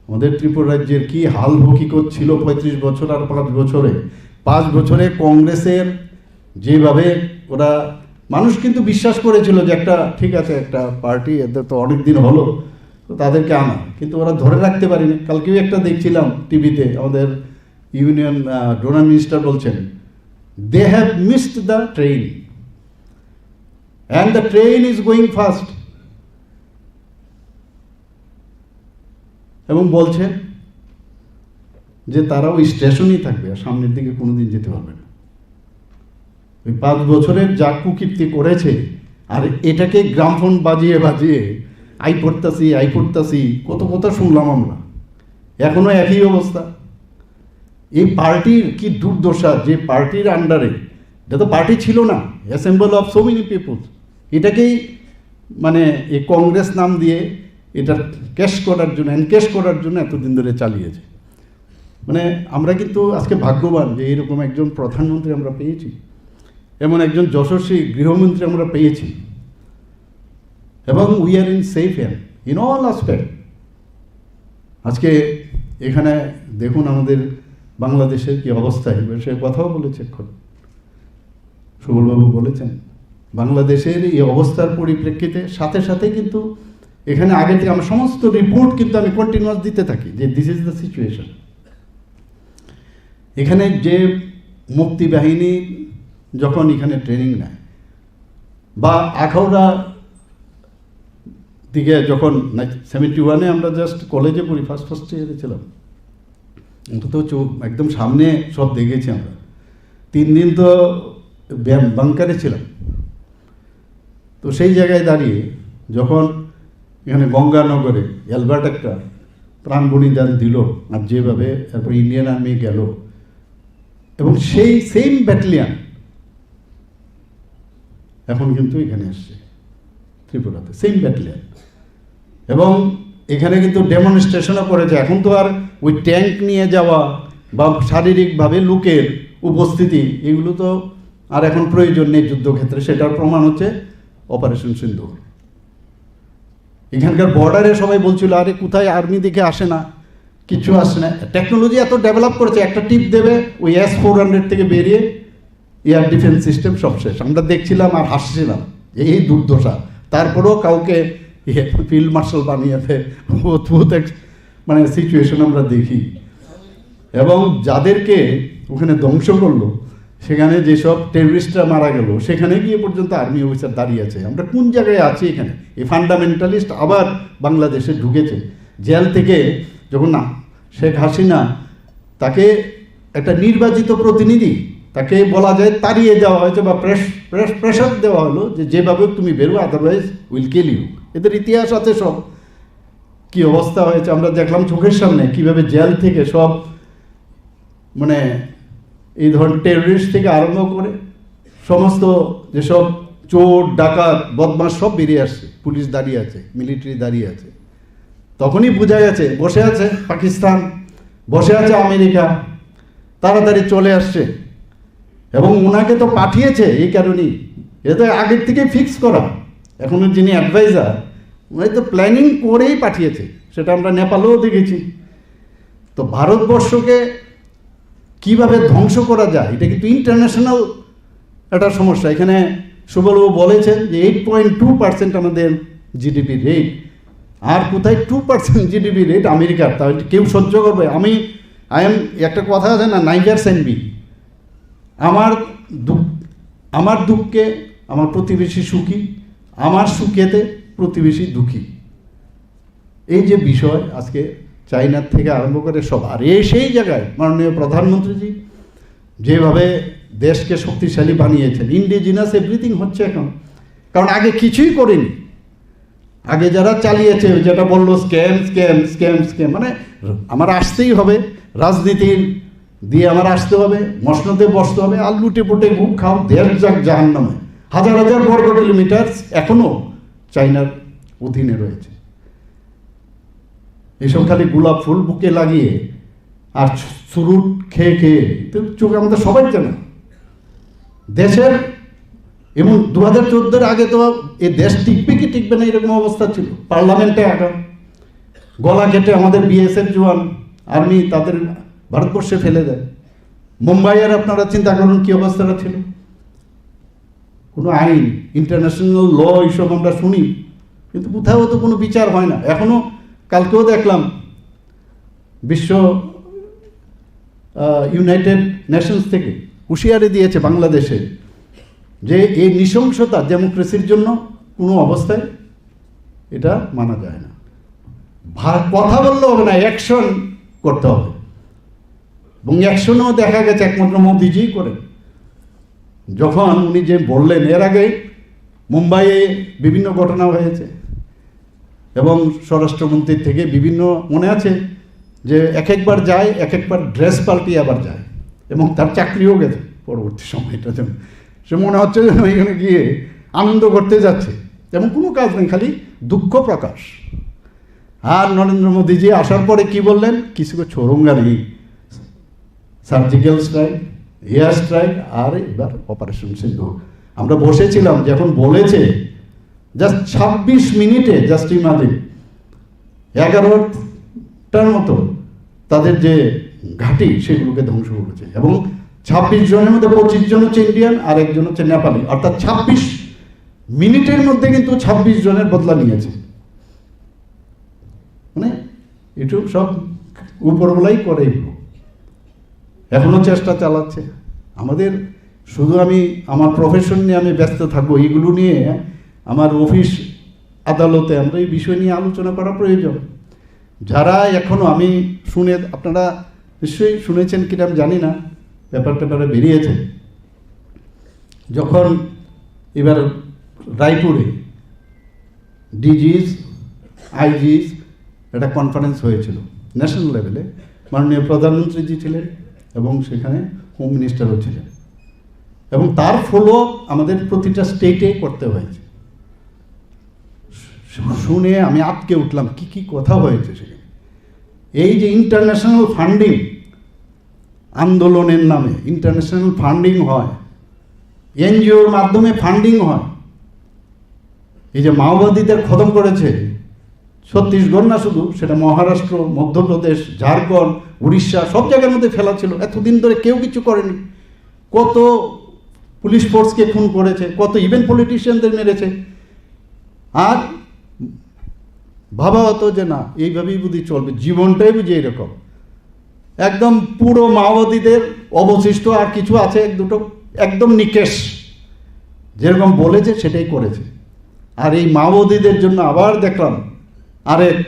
আমাদের ত্রিপুরা রাজ্যের কি হাল হকিকত ছিল 35 বছর আর 5 বছরে। 5 বছরে কংগ্রেসের যেভাবে ওরা, মানুষ কিন্তু বিশ্বাস করেছিল যে একটা ঠিক আছে, একটা পার্টি, এদের তো অনেক দিন হলো, তো তাদেরকে আনা, কিন্তু ওরা ধরে রাখতে পারেনি। কালকেও একটা দেখছিলাম টিভিতে, আমাদের ইউনিয়ন ডোনার মিনিস্টার বলছেন, they have missed the train and the train is going fast, এবং বলছে যে তারা ওই স্টেশনেই থাকবে, আর সামনের দিকে কোনোদিন যেতে পারবে না। ওই 5 বছরের যা কুকীর্তি করেছে, আর এটাকে গ্রামফোন বাজিয়ে বাজিয়ে আই পড়তাছি কত কথা শুনলাম আমরা, এখনো একই অবস্থা। এই পার্টির কি দুর্দশা, যে পার্টির আন্ডারে, এটা তো পার্টি ছিল না, assemble of so many peoples, এটাকেই মানে এই কংগ্রেস নাম দিয়ে এটা এনক্যাশ করার জন্য এতদিন ধরে চালিয়েছে। মানে আমরা কিন্তু আজকে ভাগ্যবান যে এইরকম একজন প্রধানমন্ত্রী আমরা পেয়েছি। এমন একজন যশস্বী গৃহমন্ত্রী আমরা পেয়েছি, এবং we are in safe hand in all aspect. আজকে এখানে দেখুন আমাদের বাংলাদেশের কি অবস্থা, এবার সে কথাও বলেছে, এখন সুবলবাবু বলেছেন বাংলাদেশের এই অবস্থার পরিপ্রেক্ষিতে সাথে সাথে কিন্তু এখানে আগে থেকে আমার সমস্ত রিপোর্ট কিন্তু আমি কন্টিনিউয়াস দিতে থাকি যে দিস ইজ দ্য সিচুয়েশন। এখানে যে মুক্তি বাহিনী যখন এখানে ট্রেনিং নেয়, বা আখাউড়া দিকে যখন 71-এ আমরা জাস্ট কলেজে পড়ি, ফার্স্ট ইয়ারে ছিলাম, অন্তত একদম সামনে সব দেখেছি আমরা। 3 দিন তো বাংকারে ছিলাম। তো সেই জায়গায় দাঁড়িয়ে যখন এখানে গঙ্গানগরে অ্যালবার্ট একটা প্রাণ বলিদান দিল, আর যেভাবে তারপর ইন্ডিয়ান আর্মি গেল, এবং সেই সেম ব্যাটালিয়ান এখন কিন্তু এখানে আসছে ত্রিপুরাতে, সেম ব্যাটালিয়ান, এবং এখানে কিন্তু ডেমনস্ট্রেশনও করেছে। এখন তো আর ওই ট্যাঙ্ক নিয়ে যাওয়া বা শারীরিকভাবে লোকের উপস্থিতি এগুলো তো আর এখন প্রয়োজন নেই যুদ্ধক্ষেত্রে। সেটার প্রমাণ হচ্ছে অপারেশন সিন্দুর। এখানকার বর্ডারে সবাই বলছিল আরে কোথায় আর্মি দিকে আসে না, কিছু আসে না। টেকনোলজি এত ডেভেলপ করেছে, একটা টিপ দেবে ওই S-400 থেকে বেরিয়ে এয়ার ডিফেন্স সিস্টেম সব শেষ। আমরা দেখছিলাম আর হাসছিলাম এই দুর্দশা। তারপরেও কাউকে ফিল্ড মার্শাল বানিয়েছে, অদ্ভুত এক মানে সিচুয়েশন আমরা দেখি। এবং যাদেরকে ওখানে ধ্বংস করলো, সেখানে যেসব টেররিস্টরা মারা গেল, সেখানে গিয়ে পর্যন্ত আর্মি অফিসার দাঁড়িয়ে আছে। আমরা কোন জায়গায় আছি এখানে? এই ফান্ডামেন্টালিস্ট আবার বাংলাদেশে ঢুকেছে। জেল থেকে যখন না শেখ হাসিনা, তাকে একটা নির্বাচিত প্রতিনিধি, তাকে বলা যায় তাড়িয়ে দেওয়া হয়েছে বা প্রেশার দেওয়া হলো যে যেভাবে তুমি বেরো, আদারওয়াইজ উইল কিল ইউ। এদের ইতিহাস আছে সব, কি অবস্থা হয়েছে আমরা দেখলাম চোখের সামনে, কিভাবে জেল থেকে সব মানে এই ধরনের টেররিস্ট থেকে আরম্ভ করে সমস্ত যেসব চোর ডাকাত বদমাশ সব বেরিয়ে আসছে। পুলিশ দাঁড়িয়ে আছে, মিলিটারি দাঁড়িয়ে আছে। তখনই বোঝা গেছে বসে আছে পাকিস্তান, বসে আছে আমেরিকা, তাড়াতাড়ি চলে আসছে। এবং ওনাকে তো পাঠিয়েছে এই কারণেই, এটা তো আগের থেকে ফিক্স করা। এখন যিনি অ্যাডভাইজার, উনি তো প্ল্যানিং করেই পাঠিয়েছে। সেটা আমরা নেপালেও দেখেছি। তো ভারতবর্ষকে কিভাবে ধ্বংস করা যায়, এটা কিন্তু ইন্টারন্যাশনাল একটা সমস্যা। এখানে সুবলবাবু বলেছেন যে 8.2% আমাদের জিডিপি রেট, আর কোথায় 2% জিডিপি রেট আমেরিকার, তাহলে কেউ সহ্য করবে? একটা কথা আছে না, নাইজার সেনবি, আমার দুঃখে আমার প্রতিবেশী সুখী, আমার সুখেতে প্রতিবেশী দুঃখী। এই যে বিষয় আজকে চাইনার থেকে আরম্ভ করে সব, আর সেই জায়গায় মাননীয় প্রধানমন্ত্রীজি যেভাবে দেশকে শক্তিশালী বানিয়েছেন, ইন্ডিজিনাস এভরিথিং হচ্ছে এখন। কারণ আগে কিছুই করেনি। আগে যারা চালিয়েছে, যেটা বললো স্ক্যাম স্ক্যাম স্ক্যাম স্ক্যাম, মানে আমার আসতেই হবে, রাজনীতির দিয়ে আমার আসতে হবে, মসনদে বসতে হবে, আর লুটে পুটে ঘুম খাও, দেশ যাক জাহান্নামে। হাজার হাজার বর্গ কিলোমিটার এখনও চাইনার অধীনে রয়েছে। এসব খালি গোলাপ ফুল বুকে লাগিয়ে আর চুরুট খেয়ে খেয়ে চোখে আমাদের সবাই জানে দেশের। এবং 2014-এর আগে তো এই দেশ টিকবে কি টিকবে না এরকম অবস্থা ছিল। পার্লামেন্টে আগে গলা কেটে আমাদের BSF জওয়ান আর্মি তাদের ভারতবর্ষে ফেলে দেয়। মুম্বাইয়ের আপনারা চিন্তা করুন কি অবস্থাটা ছিল। কোনো আইন, ইন্টারন্যাশনাল ল এইসব আমরা শুনি, কিন্তু কোথাও তো কোনো বিচার হয় না এখনো। কালকেও দেখলাম বিশ্ব ইউনাইটেড নেশনস থেকে হুঁশিয়ারি দিয়েছে বাংলাদেশে যে এই নৃশংসতা ডেমোক্রেসির জন্য কোনো অবস্থায় এটা মানা যায় না। কথা বললে হবে না, অ্যাকশন করতে হবে। এবং অ্যাকশনও দেখা গেছে একমাত্র মোদিজি করে। যখন উনি যে বললেন, এর আগে মুম্বাইয়ে বিভিন্ন ঘটনা হয়েছে এবং স্বরাষ্ট্রমন্ত্রীর থেকে বিভিন্ন, মনে আছে যে একবার যায়, একবার ড্রেস পাল্টিয়ে আবার যায়, এবং তার চাকরিও গেছে পরবর্তী সময়টার জন্য। সে মনে হচ্ছে যেন এখানে গিয়ে আনন্দ করতে যাচ্ছে, তেমন কোনো কাজ নেই, খালি দুঃখ প্রকাশ। আর নরেন্দ্র মোদীজি আসার পরে কি বললেন, কিছু ছোড়ঙ্গা নেই, সার্জিক্যাল স্ট্রাইক, এয়ার স্ট্রাইক আর এবার অপারেশন সিন্দুর। আমরা বসেছিলাম, যখন বলেছে জাস্ট 26 মিনিটে, জাস্ট ইমাজিন 11টার মতো তাদের যে ঘাঁটি সেগুলোকে ধ্বংস করেছে, এবং 26 জনের মধ্যে 25 জন হচ্ছে ইন্ডিয়ান আর একজন হচ্ছে নেপালি, অর্থাৎ 26 মিনিটের মধ্যে কিন্তু 26 জনের বদলা নিয়েছে। মানে একটু সব উপরবেলাই করে, এখনো চেষ্টা চালাচ্ছে। আমাদের শুধু আমি আমার প্রফেশন নিয়ে আমি ব্যস্ত থাকবো, এইগুলো নিয়ে আমার অফিস আদালতে আমরা এই বিষয় নিয়ে আলোচনা করা প্রয়োজন। যারা এখনো, আমি শুনে, আপনারা নিশ্চয়ই শুনেছেন কিনা আমি জানি না, পেপারে বেরিয়েছে, যখন এবার রায়পুরে ডিজিস আইজিস একটা কনফারেন্স হয়েছিল ন্যাশনাল লেভেলে, মাননীয় প্রধানমন্ত্রীজি ছিলেন এবং সেখানে হোম মিনিস্টারও ছিলেন, এবং তার ফলো আমাদের প্রতিটা স্টেটে করতে হয়েছে। শুনে আমি আটকে উঠলাম, কি কি কথা হয়েছে সেখানে। এই যে ইন্টারন্যাশনাল ফান্ডিং, আন্দোলনের নামে ইন্টারন্যাশনাল ফান্ডিং হয়, এনজিওর মাধ্যমে ফান্ডিং হয়, এই যে মাওবাদীদের খতম করেছে ছত্তিশগড় না শুধু, সেটা মহারাষ্ট্র, মধ্যপ্রদেশ, ঝাড়খণ্ড, উড়িষ্যা, সব জায়গার মধ্যে ফেলা ছিল। এতদিন ধরে কেউ কিছু করেনি। কত পুলিশ ফোর্সকে খুন করেছে, কত ইভেন পলিটিশিয়ানদের মেরেছে, আর ভাবা হতো যে না এইভাবেই বুঝি চলবে, জীবনটাই বুঝি এরকম। একদম পুরো মাওবাদীদের অবশিষ্ট আর কিছু আছে এক দুটো একদম নিকেশ, যেরকম বলেছে সেটাই করেছে। আর এই মাওবাদীদের জন্য আবার দেখলাম আরেক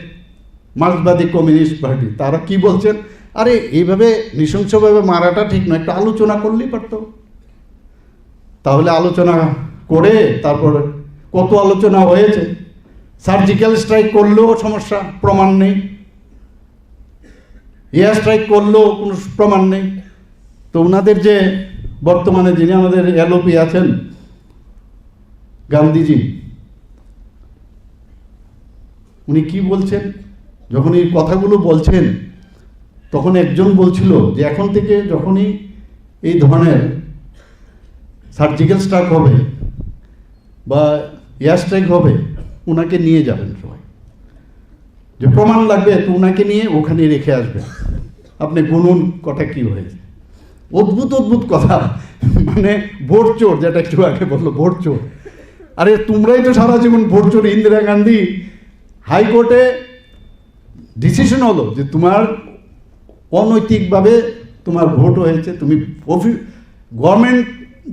মার্ক্সবাদী কমিউনিস্ট পার্টি, তারা কি বলছেন, আরে এইভাবে নৃশংসভাবে মারাটা ঠিক নয়, একটা আলোচনা করলেই পারত। তাহলে আলোচনা করে তারপর কত আলোচনা হয়েছে। সার্জিক্যাল স্ট্রাইক করলেও সমস্যা, প্রমাণ নেই। এয়ার স্ট্রাইক করলেও কোনো প্রমাণ নেই। তো ওনাদের যে বর্তমানে যিনি আমাদের এলওপি আছেন, গান্ধীজি, উনি কি বলছেন, যখন এই কথাগুলো বলছেন তখন একজন বলছিল যে এখন থেকে যখনই এই ধরনের সার্জিক্যাল স্ট্রাইক হবে বা এয়ার স্ট্রাইক হবে, ওনাকে নিয়ে যাবেন সবাই, যে প্রমাণ লাগবে তো ওনাকে নিয়ে ওখানে রেখে আসবেন, আপনি গুনুন কথা কি হয়েছে। অদ্ভুত অদ্ভুত কথা, মানে ভোট চোর, যেটা একটু আগে বললো ভোট চোর। আরে তোমরাই তো সারা জীবন ভোট চোর। ইন্দিরা গান্ধী হাইকোর্টে ডিসিশন হলো যে তোমার অনৈতিকভাবে তোমার ভোট হয়েছে, তুমি গভর্নমেন্ট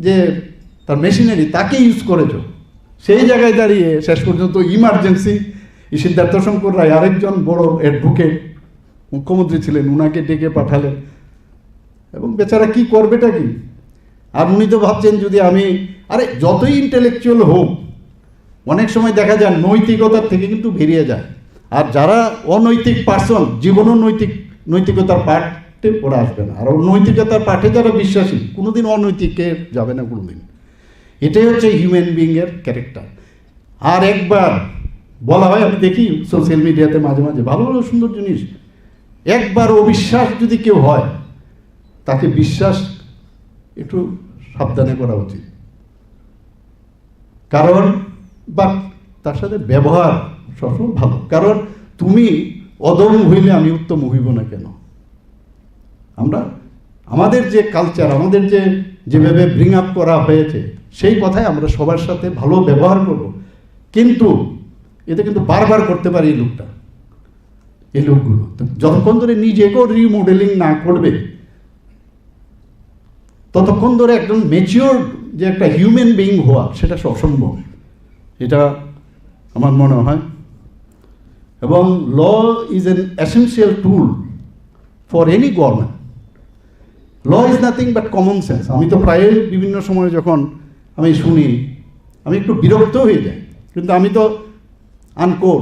যে তার মেশিনারি তাকে ইউজ করেছো, সেই জায়গায় দাঁড়িয়ে শেষ পর্যন্ত ইমার্জেন্সি সিদ্ধার্থ শঙ্কর রায়, আরেকজন বড় অ্যাডভোকেট মুখ্যমন্ত্রী ছিলেন, উনাকে ডেকে পাঠালেন, এবং বেচারা কি করবেটা কি। আর উনি তো ভাবছেন যদি আমি, আরে যতই ইন্টেলেকচুয়াল হোক, অনেক সময় দেখা যায় নৈতিকতার থেকে কিন্তু বেরিয়ে যায়। আর যারা অনৈতিক পার্সন, জীবনও নৈতিকতার পাঠে ওরা আসবে না। আর নৈতিকতার পাঠে যারা বিশ্বাসী, কোনোদিন অনৈতিকে যাবে না কোনোদিন। এটাই হচ্ছে হিউম্যান বিইংয়ের ক্যারেক্টার। আর একবার বলা হয়, আমি দেখি সোশ্যাল মিডিয়াতে মাঝে মাঝে ভালো ভালো সুন্দর জিনিস, একবার অবিশ্বাস যদি কেউ হয়, তাকে বিশ্বাস একটু সাবধানে করা উচিত। কারণ বা তার সাথে ব্যবহার সবসময় ভালো। কারণ তুমি অদম হইলে আমি উত্তম হইব না কেন। আমরা আমাদের যে কালচার, আমাদের যেভাবে ব্রিং আপ করা হয়েছে, সেই কথায় আমরা সবার সাথে ভালো ব্যবহার করব। কিন্তু এটা কিন্তু বারবার করতে পারি এই লোকগুলো যতক্ষণ ধরে নিজেকেও রিমডেলিং না করবে, ততক্ষণ ধরে একজন ম্যাচিওর যে একটা হিউম্যান বিইং হওয়া, সেটা অসম্ভব, এটা আমার মনে হয়। এবং law is an essential tool for any government. Law is nothing but common sense. আমি তো প্রায় বিভিন্ন সময় যখন আমি শুনি, আমি একটু বিরক্ত হয়ে যাই, কিন্তু আমি তো আনকোর।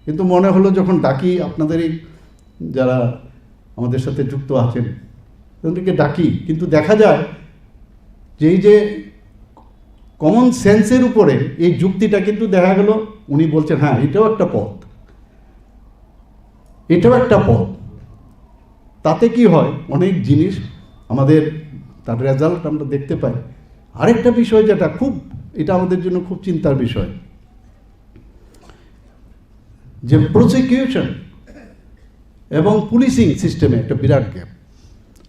কিন্তু মনে হলো যখন ডাকি আপনাদের যারা আমাদের সাথে যুক্ত আছেন, তাদেরকে ডাকি, কিন্তু দেখা যায় যে এই যে কমন সেন্সের উপরে এই যুক্তিটা কিন্তু দেখা গেল উনি বলছেন হ্যাঁ এটাও একটা পথ, এটাও একটা পথ। তাতে কি হয়, অনেক জিনিস আমাদের তার রেজাল্ট আমরা দেখতে পাই। আরেকটা বিষয় যেটা এটা আমাদের জন্য খুব চিন্তার বিষয়, যে প্রসিকিউশন এবং পুলিশিং সিস্টেমে একটা বিরাট গ্যাপ।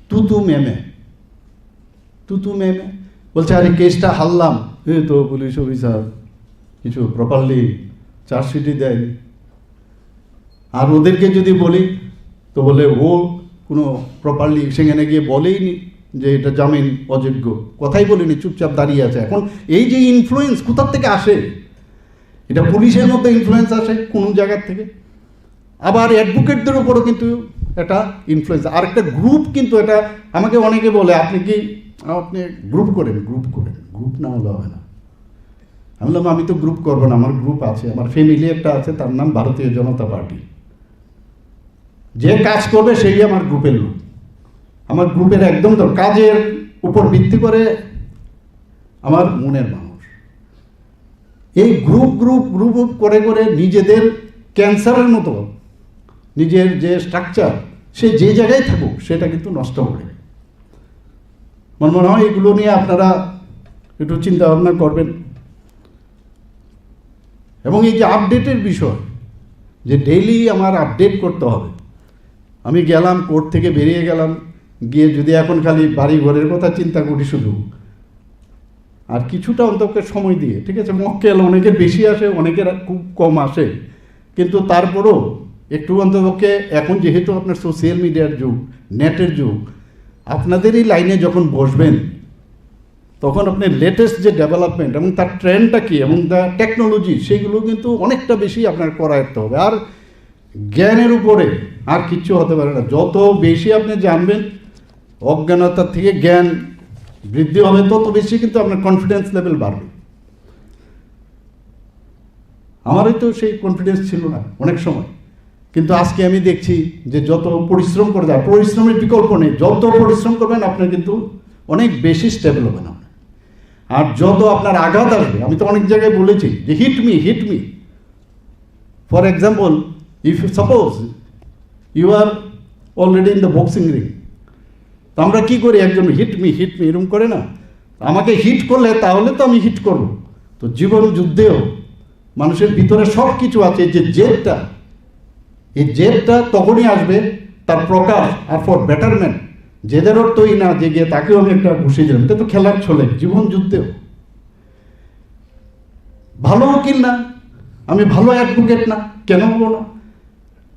তুতু মেমে বলছে আরে কেসটা হারলাম, তো পুলিশ অফিসার কিছু প্রপারলি চার্জশিটই দেয়নি। আর ওদেরকে যদি বলি তো বলে ও কোনো প্রপারলি সেখানে গিয়ে বলেইনি যে এটা জামিন অযোগ্য, কথাই বলেনি, চুপচাপ দাঁড়িয়ে আছে। এখন এই যে ইনফ্লুয়েন্স কোথার থেকে আসে, এটা পুলিশের মধ্যে ইনফ্লুয়েন্স আসে কোনো জায়গার থেকে, আবার অ্যাডভোকেটদের উপরও কিন্তু এটা ইনফ্লুয়েন্স। আর একটা গ্রুপ কিন্তু এটা আমাকে অনেকে বলে আপনি গ্রুপ করেন, গ্রুপ না হলে হবে না। আমি বললাম আমি তো গ্রুপ করবো না, আমার গ্রুপ আছে, আমার ফ্যামিলি একটা আছে, তার নাম ভারতীয় জনতা পার্টি। যে কাজ করবে সেই আমার গ্রুপের লোক, আমার গ্রুপের একদম তো কাজের উপর ভিত্তি করে আমার মনের মানুষ। এই গ্রুপ করে নিজেদের ক্যান্সারের মতো নিজের যে স্ট্রাকচার, সে যে জায়গায় থাকুক সেটা কিন্তু নষ্ট করে। আমার মনে হয় এগুলো নিয়ে আপনারা একটু চিন্তা ভাবনা করবেন। এবং এই যে আপডেটের বিষয়, যে ডেইলি আমার আপডেট করতে হবে। আমি গেলাম, কোর্ট থেকে বেরিয়ে গেলাম, গিয়ে যদি এখন খালি বাড়ি ঘরের কথা চিন্তা করি শুধু, আর কিছুটা অন্তত সময় দিয়ে, ঠিক আছে, মক্কেল অনেকের বেশি আসে, অনেকের খুব কম আসে, কিন্তু তারপরও একটু অন্ততপক্ষে এখন যেহেতু আপনার সোশ্যাল মিডিয়ার যুগ, নেটের যুগ, আপনাদের এই লাইনে যখন বসবেন তখন আপনি লেটেস্ট যে ডেভেলপমেন্ট এবং তার ট্রেন্ডটা কী এবং দ্য টেকনোলজি, সেগুলো কিন্তু অনেকটা বেশি আপনার করাতে হবে। আর জ্ঞানের উপরে আর কিচ্ছু হতে পারে না। যত বেশি আপনি জানবেন, অজ্ঞানতার থেকে জ্ঞান বৃদ্ধি হবে, তত বেশি কিন্তু আপনার কনফিডেন্স লেভেল বাড়বে। আমারই তো সেই কনফিডেন্স ছিল না অনেক সময়, কিন্তু আজকে আমি দেখছি যে যত পরিশ্রম করে যায়, পরিশ্রমের বিকল্প নেই, যত পরিশ্রম করবেন আপনার কিন্তু অনেক বেশি স্টেবল হবেন আপনি। আর যত আপনার আঘাত আসবে, আমি তো অনেক জায়গায় বলেছি যে hit me for example, if suppose you are already in the boxing ring, তো আমরা কী করি, একজন হিট মি এরকম করে না, আমাকে হিট করলে তাহলে তো আমি হিট করব। তো জীবন যুদ্ধেও মানুষের ভিতরে সব কিছু আছে, যে এই জেদটা তখনই আসবে তার প্রকাশ, আর ফর বেটারমেন্ট। জেদের অর্থই না যে গিয়ে তাকেও আমি একটা ঘুষিয়ে দিলাম, এটা তো খেলার ছলে। জীবন যুদ্ধেও ভালো উকিল না, আমি ভালো অ্যাডভোকেট না, কেন বলবো না,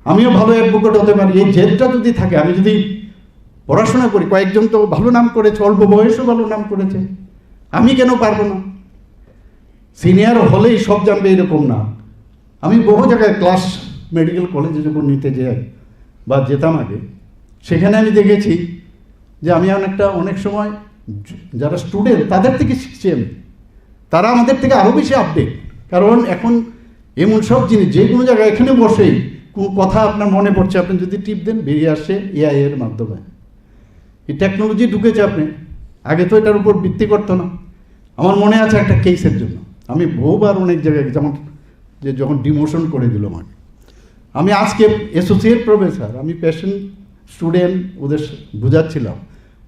আমিও ভালো অ্যাডভোকেট হতে পারি। এই জেদটা যদি থাকে, আমি যদি পড়াশোনা করি, কয়েকজন তো ভালো নাম করেছে, অল্প বয়সেও ভালো নাম করেছে, আমি কেন পারবো না? সিনিয়র হলেই সব জানবে এরকম না। আমি বহু জায়গায় ক্লাস মেডিকেল কলেজে যখন নিতে যাই বা যেতাম আগে, সেখানে আমি দেখেছি যে আমি অনেক সময় যারা স্টুডেন্ট তাদের থেকে শিখছি আমি, তারা আমাদের থেকে আরও বেশি আপডেট। কারণ এখন এমন সব জিনিস, যে কোনো জায়গায় এখানে বসেই কোন কথা আপনার মনে পড়ছে, আপনি যদি টিপ দেন বেরিয়ে আসে এআই এর মাধ্যমে। এই টেকনোলজি ঢুকেছে আপনি, আগে তো এটার উপর ভিত্তি করতো না। আমার মনে আছে একটা কেসের জন্য আমি বহুবার অনেক জায়গায়, যখন ডিমোশন করে দিল আমাকে, আমি আজকে অ্যাসোসিয়েট প্রফেসর, আমি পেশেন্ট স্টুডেন্ট ওদের বুঝাচ্ছিলাম,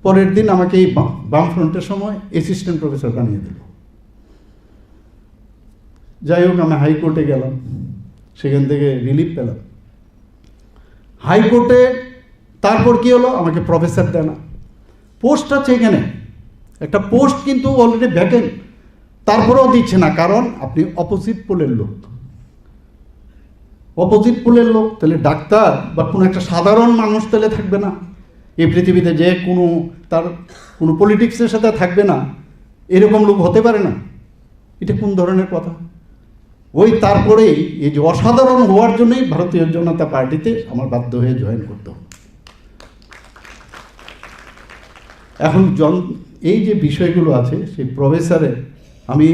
পরের দিন আমাকে এই বামফ্রন্টের সময় অ্যাসিস্ট্যান্ট প্রফেসর বানিয়ে দিল। যাই হোক, আমি হাইকোর্টে গেলাম, সেখান থেকে রিলিফ পেলাম। হাইকোর্টে তারপর কি হলো, আমাকে প্রফেসর দেয় না, পোস্ট আছে এখানে, একটা পোস্ট কিন্তু অলরেডি ভ্যাকেন্ট, তারপরেও দিচ্ছে না। কারণ আপনি অপোজিট পোলের লোক, তাহলে ডাক্তার বা কোনো একটা সাধারণ মানুষ তাহলে থাকবে না এই পৃথিবীতে, যে তার কোনো পলিটিক্সের সাথে থাকবে না, এরকম লোক হতে পারে না। এটা কোন ধরনের কথা? তারপরেই এই যে অসাধারণ হওয়ার জন্যই ভারতীয় জনতা পার্টিতে আমার বাধ্য হয়ে জয়েন করতে হবে। এখন এই যে বিষয়গুলো আছে, সেই প্রফেসরে আমি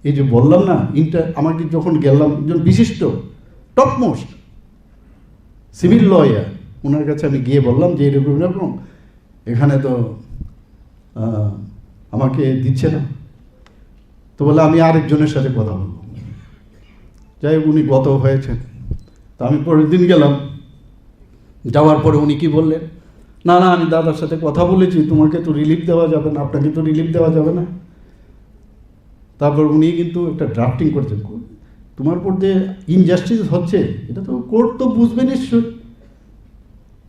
এই যে বললাম না, আমাকে যখন গেলাম, একজন বিশিষ্ট টপমোস্ট সিভিল লয়ার, ওনার কাছে আমি গিয়ে বললাম যে এরকম এখানে তো আমাকে দিচ্ছে না। তো বলে আমি আরেকজনের সাথে কথা বলবো। যাই হোক, উনি গত হয়েছেন। তো আমি পরের দিন গেলাম, যাওয়ার পরে উনি কি বললেন, না না, আমি দাদার সাথে কথা বলেছি, তোমাকে তো রিলিফ দেওয়া যাবে না, আপনাকে তো রিলিফ দেওয়া যাবে না। তারপর উনি কিন্তু একটা ড্রাফটিং করছেন, তোমার উপর যে ইনজাস্টিস হচ্ছে এটা তো কোর্ট তো বুঝবে নিশ্চয়,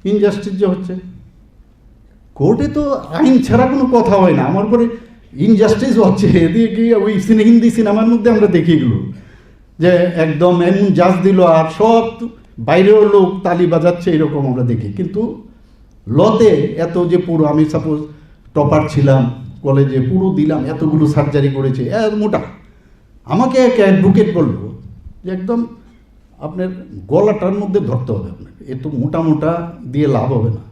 ইনজাস্টিস যে হচ্ছে। কোর্টে তো আইন ছাড়া কোনো কথা হয় না, আমার পরে ইনজাস্টিস হচ্ছে, এদিকে ওই হিন্দি সিনেমার মধ্যে আমরা দেখি এগুলো, যে একদম এমন জাজ দিল আর সব বাইরেও লোক তালি বাজাচ্ছে, এরকম আমরা দেখি। কিন্তু লতে এত যে পুরো, আমি সাপোজ টপার ছিলাম কলেজে, পুরো দিলাম, এতগুলো সার্জারি করেছে, মোটা, আমাকে এক অ্যাডভোকেট বললো যে একদম আপনার গলাটার মধ্যে ধরতে হবে আপনাকে, এত মোটা মোটা দিয়ে লাভ হবে না,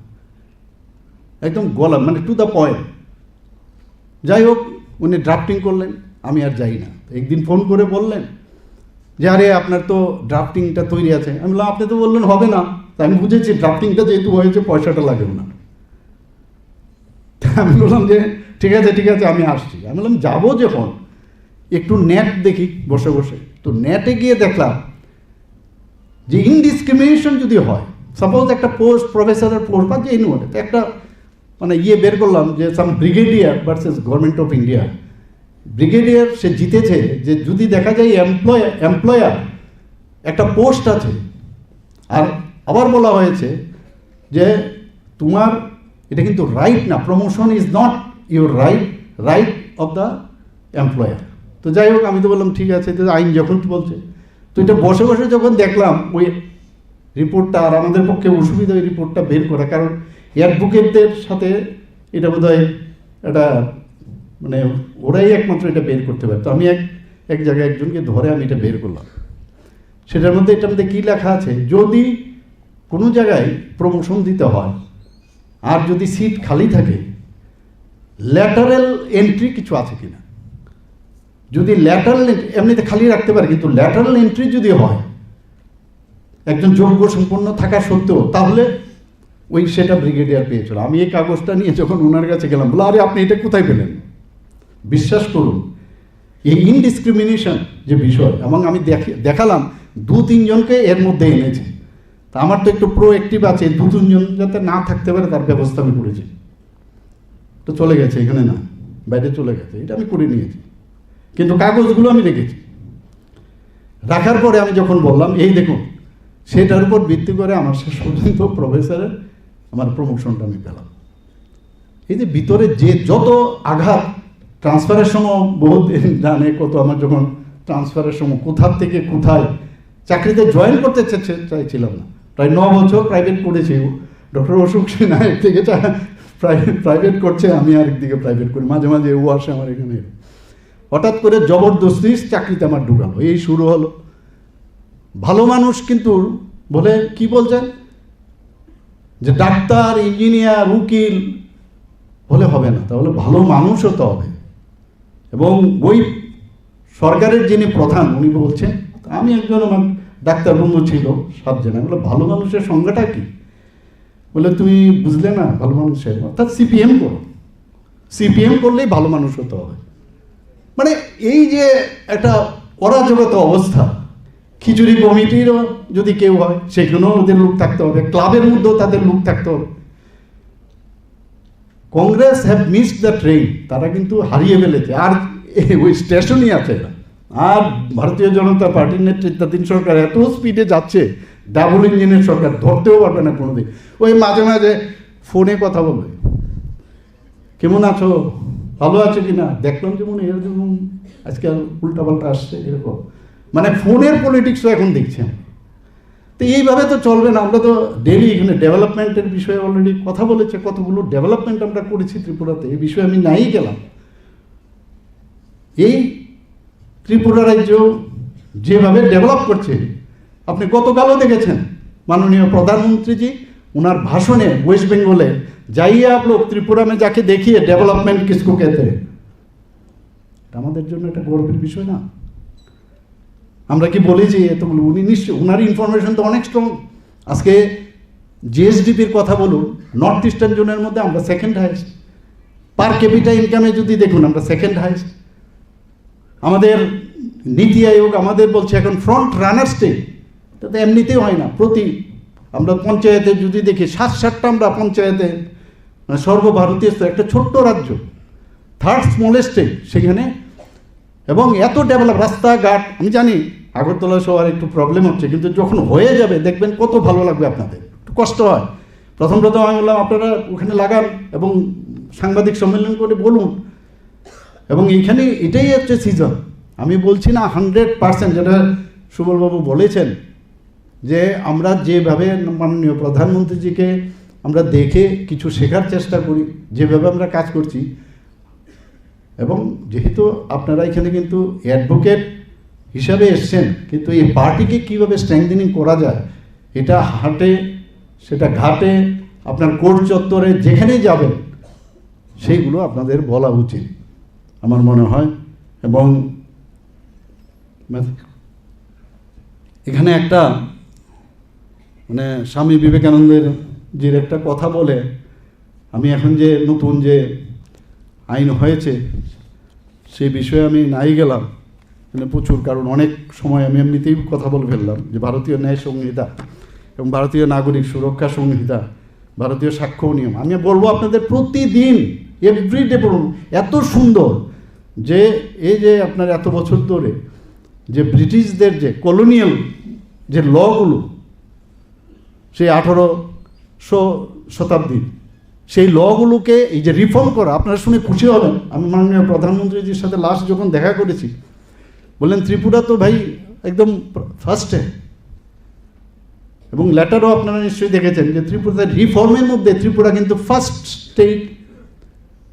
একদম গলা মানে টু দ্য পয়েন্ট। যাই হোক, উনি ড্রাফটিং করলেন, আমি আর যাই না। একদিন ফোন করে বললেন যে আরে আপনার তো ড্রাফটিংটা তৈরি আছে। আমি বললাম আপনি তো বললেন হবে না, তাই আমি বুঝেছি ড্রাফটিংটা যেহেতু হয়েছে পয়সাটা লাগবে না। আমি বললাম যে ঠিক আছে ঠিক আছে, আমি আসছি। আমি বললাম যাবো যখন একটু নেট দেখি বসে বসে। তো নেটে গিয়ে দেখলাম যে ইনডিসক্রিমিনেশন যদি হয়, সাপোজ একটা পোস্ট, প্রফেসরের পোস্ট বা যে এনিওয়ান, একটা মানে বের করলাম যে some brigadier versus government of India. Brigadier সে জিতেছে, যে যদি দেখা যায় এমপ্লয়ার একটা পোস্ট আছে, আর আবার বলা হয়েছে যে তোমার এটা কিন্তু রাইট না, promotion is not your right of the employer. তো যাই হোক, আমি তো বললাম ঠিক আছে, তো আইন যখন বলছে। তো এটা বসে বসে যখন দেখলাম ওই রিপোর্টটা, আর আমাদের পক্ষে অসুবিধা ওই রিপোর্টটা বের করা, কারণ অ্যাডভোকেটদের সাথে এটা বোধ হয় এটা মানে ওরাই একমাত্র এটা বের করতে পারে। তো আমি এক জায়গায় একজনকে ধরে আমি এটা বের করলাম। সেটার মধ্যে এটার মধ্যে কী লেখা আছে, যদি কোনো জায়গায় প্রমোশন দিতে হয় আর যদি সিট খালি থাকে, ল্যাটারাল এন্ট্রি কিছু আছে কিনা। যদি ল্যাটারাল এমনিতে খালি রাখতে পারে, কিন্তু ল্যাটারাল এন্ট্রি যদি হয় একজন যোগ্য সম্পন্ন থাকা সত্ত্বেও, তাহলে ওই সেটা ব্রিগেডিয়ার পেয়েছিল। আমি এই কাগজটা নিয়ে যখন ওনার কাছে গেলাম, বলো আরে আপনি এটা কোথায় পেলেন? বিশ্বাস করুন, এই ইনডিসক্রিমিনেশন যে বিষয়, এবং আমি দেখালাম 2-3 জনকে এর মধ্যে এনেছে। তা আমার তো একটু প্রোঅ্যাক্টিভ আছে, 2-3 জন যাতে না থাকতে পারে তার ব্যবস্থা আমি করেছি। তো চলে গেছে, এখানে না, বাইরে চলে গেছে, এটা আমি করে নিয়েছি, কিন্তু কাগজগুলো আমি রেখেছি। রাখার পরে আমি যখন বললাম এই দেখুন, সেটার উপর ভিত্তি করে আমার শেষ পর্যন্ত প্রফেসরের আমার প্রমোশনটা আমি পেলাম। এই যে ভিতরে যে যত আঘাত, ট্রান্সফারের সময় বহুত জানে কত, আমার যখন ট্রান্সফারের সময় কোথার থেকে কোথায় চাকরিতে জয়েন করতে চাইছিলাম না, প্রায় 9 বছর প্রাইভেট করেছি। ডক্টর অশোক সিনহা একদিকে প্রাইভেট করছে, আমি আরেকদিকে প্রাইভেট করি, মাঝে মাঝে ও আসে আমার এখানে। হঠাৎ করে জবরদস্তি চাকরিতে আমার ঢুকালো, এই শুরু হলো। ভালো মানুষ কিন্তু বলে কি বলছেন যে ডাক্তার, ইঞ্জিনিয়ার, উকিল হলে হবে না, তাহলে ভালো মানুষ হতে হবে। এবং ওই সরকারের যিনি প্রধান উনি বলছেন, আমি একজন, আমার ডাক্তার বন্ধু ছিল 7 জন, আমি বললাম ভালো মানুষের সংজ্ঞাটা কি? বলে তুমি বুঝলে না, ভালো মানুষের অর্থাৎ সিপিএম করো, সিপিএম করলেই ভালো মানুষ হতে হবে। মানে এই যে একটা অরাজকতা অবস্থা, খিচুড়ি কমিটিরও যদি কেউ হয় সেখানেও ওদের লোক থাকতে হবে, ক্লাবের মধ্যেও তাদের লোক থাকতে হবে। Congress have missed the train, তারা কিন্তু হারিয়ে ফেলেছে, আর ওই স্টেশনই আছে না। আর ভারতীয় জনতা পার্টির নেতৃত্বাধীন সরকার এত স্পিডে যাচ্ছে, ডাবল ইঞ্জিনের সরকার, ধরতেও পারবে না কোনোদিন। ওই মাঝে মাঝে ফোনে কথা বলবে, কেমন আছো, ভালো আছো কিনা, দেখলাম যেমন এরকম আজকাল উল্টাপাল্টা আসছে, এরকম মানে ফোনের পলিটিক্সও এখন দেখছেন। তো এইভাবে তো চলবে না। আমরা তো ডেলি এখানে ডেভেলপমেন্টের বিষয়ে অলরেডি কথা বলেছে, কতগুলো ডেভেলপমেন্ট আমরা করেছি ত্রিপুরাতে, এই বিষয়ে আমি নাই গেলাম। এই ত্রিপুরা রাজ্য যেভাবে ডেভেলপ করছে, আপনি গতকালও দেখেছেন মাননীয় প্রধানমন্ত্রীজি ওনার ভাষণে ওয়েস্ট বেঙ্গলে, যাইয়ে আপ লোক ত্রিপুরা মে যাকে দেখিয়ে ডেভেলপমেন্ট কিসকো कहते हैं। আমাদের জন্য এটা গর্বের বিষয় না? আমরা কি বলি যে এতগুলো, উনি নিশ্চয় ওনার ইনফরমেশন তো অনেক স্ট্রং। আজকে জিএসডিপির কথা বলুন, নর্থ ইস্টার্ন জোনের মধ্যে আমরা সেকেন্ড হাইয়েস্ট, পার ক্যাপিটা ইনকামে যদি দেখুন আমরা সেকেন্ড হাইয়েস্ট। আমাদের নীতি আয়োগ আমাদের বলছে এখন ফ্রন্ট রানার স্টেট, তাতে এমনিতেই হয় না। আমরা পঞ্চায়েতে যদি দেখি 7-7টা আমরা পঞ্চায়েতে মানে সর্বভারতীয় স্তরে একটা ছোট্ট রাজ্য, থার্ড স্মলেস্ট স্টেট সেখানে, এবং এত ডেভেলপ রাস্তাঘাট। আমি জানি আগরতলা সবার একটু প্রবলেম হচ্ছে, কিন্তু যখন হয়ে যাবে দেখবেন কত ভালো লাগবে আপনাদের। একটু কষ্ট হয় প্রথম আমি বললাম আপনারা ওখানে লাগান এবং সাংবাদিক সম্মেলন করে বলুন, এবং এইখানে এটাই হচ্ছে সিজন। আমি বলছি না 100%, যেটা সুবলবাবু বলেছেন যে আমরা যেভাবে মাননীয় প্রধানমন্ত্রীজিকে আমরা দেখে কিছু শেখার চেষ্টা করি, যেভাবে আমরা কাজ করছি, এবং যেহেতু আপনারা এখানে কিন্তু অ্যাডভোকেট হিসাবে এসছেন, কিন্তু এই পার্টিকে কীভাবে স্ট্রেংথেনিং করা যায় এটা হাটে, সেটা ঘাটে, আপনার কোর্ট চত্বরে যেখানেই যাবেন সেইগুলো আপনাদের বলা উচিত আমার মনে হয়। এবং এখানে একটা মানে স্বামী বিবেকানন্দের যে একটা কথা বলে, আমি এখন যে নতুন যে আইন হয়েছে সেই বিষয়ে আমি নাই গেলাম মানে প্রচুর, কারণ অনেক সময় আমি এমনিতেই কথা বলে ফেললাম যে ভারতীয় ন্যায় সংহিতা এবং ভারতীয় নাগরিক সুরক্ষা সংহিতা, ভারতীয় সাক্ষ্য নিয়ম। আমি বলবো আপনাদের প্রতিদিন এভরিডে পড়ুন, এত সুন্দর যে এই যে আপনার এত বছর ধরে যে ব্রিটিশদের যে কলোনিয়াল যে লগুলো সেই 1800 শতাব্দীর সেই লগুলোকে এই যে রিফর্ম করা, আপনারা শুনে খুশি হবেন। আমি মাননীয় প্রধানমন্ত্রীজির সাথে লাস্ট যখন দেখা করেছি বললেন ত্রিপুরা তো ভাই একদম ফার্স্টে, এবং লেটারও আপনারা নিশ্চয়ই দেখেছেন যে ত্রিপুরার রিফর্মের মধ্যে ত্রিপুরা কিন্তু first state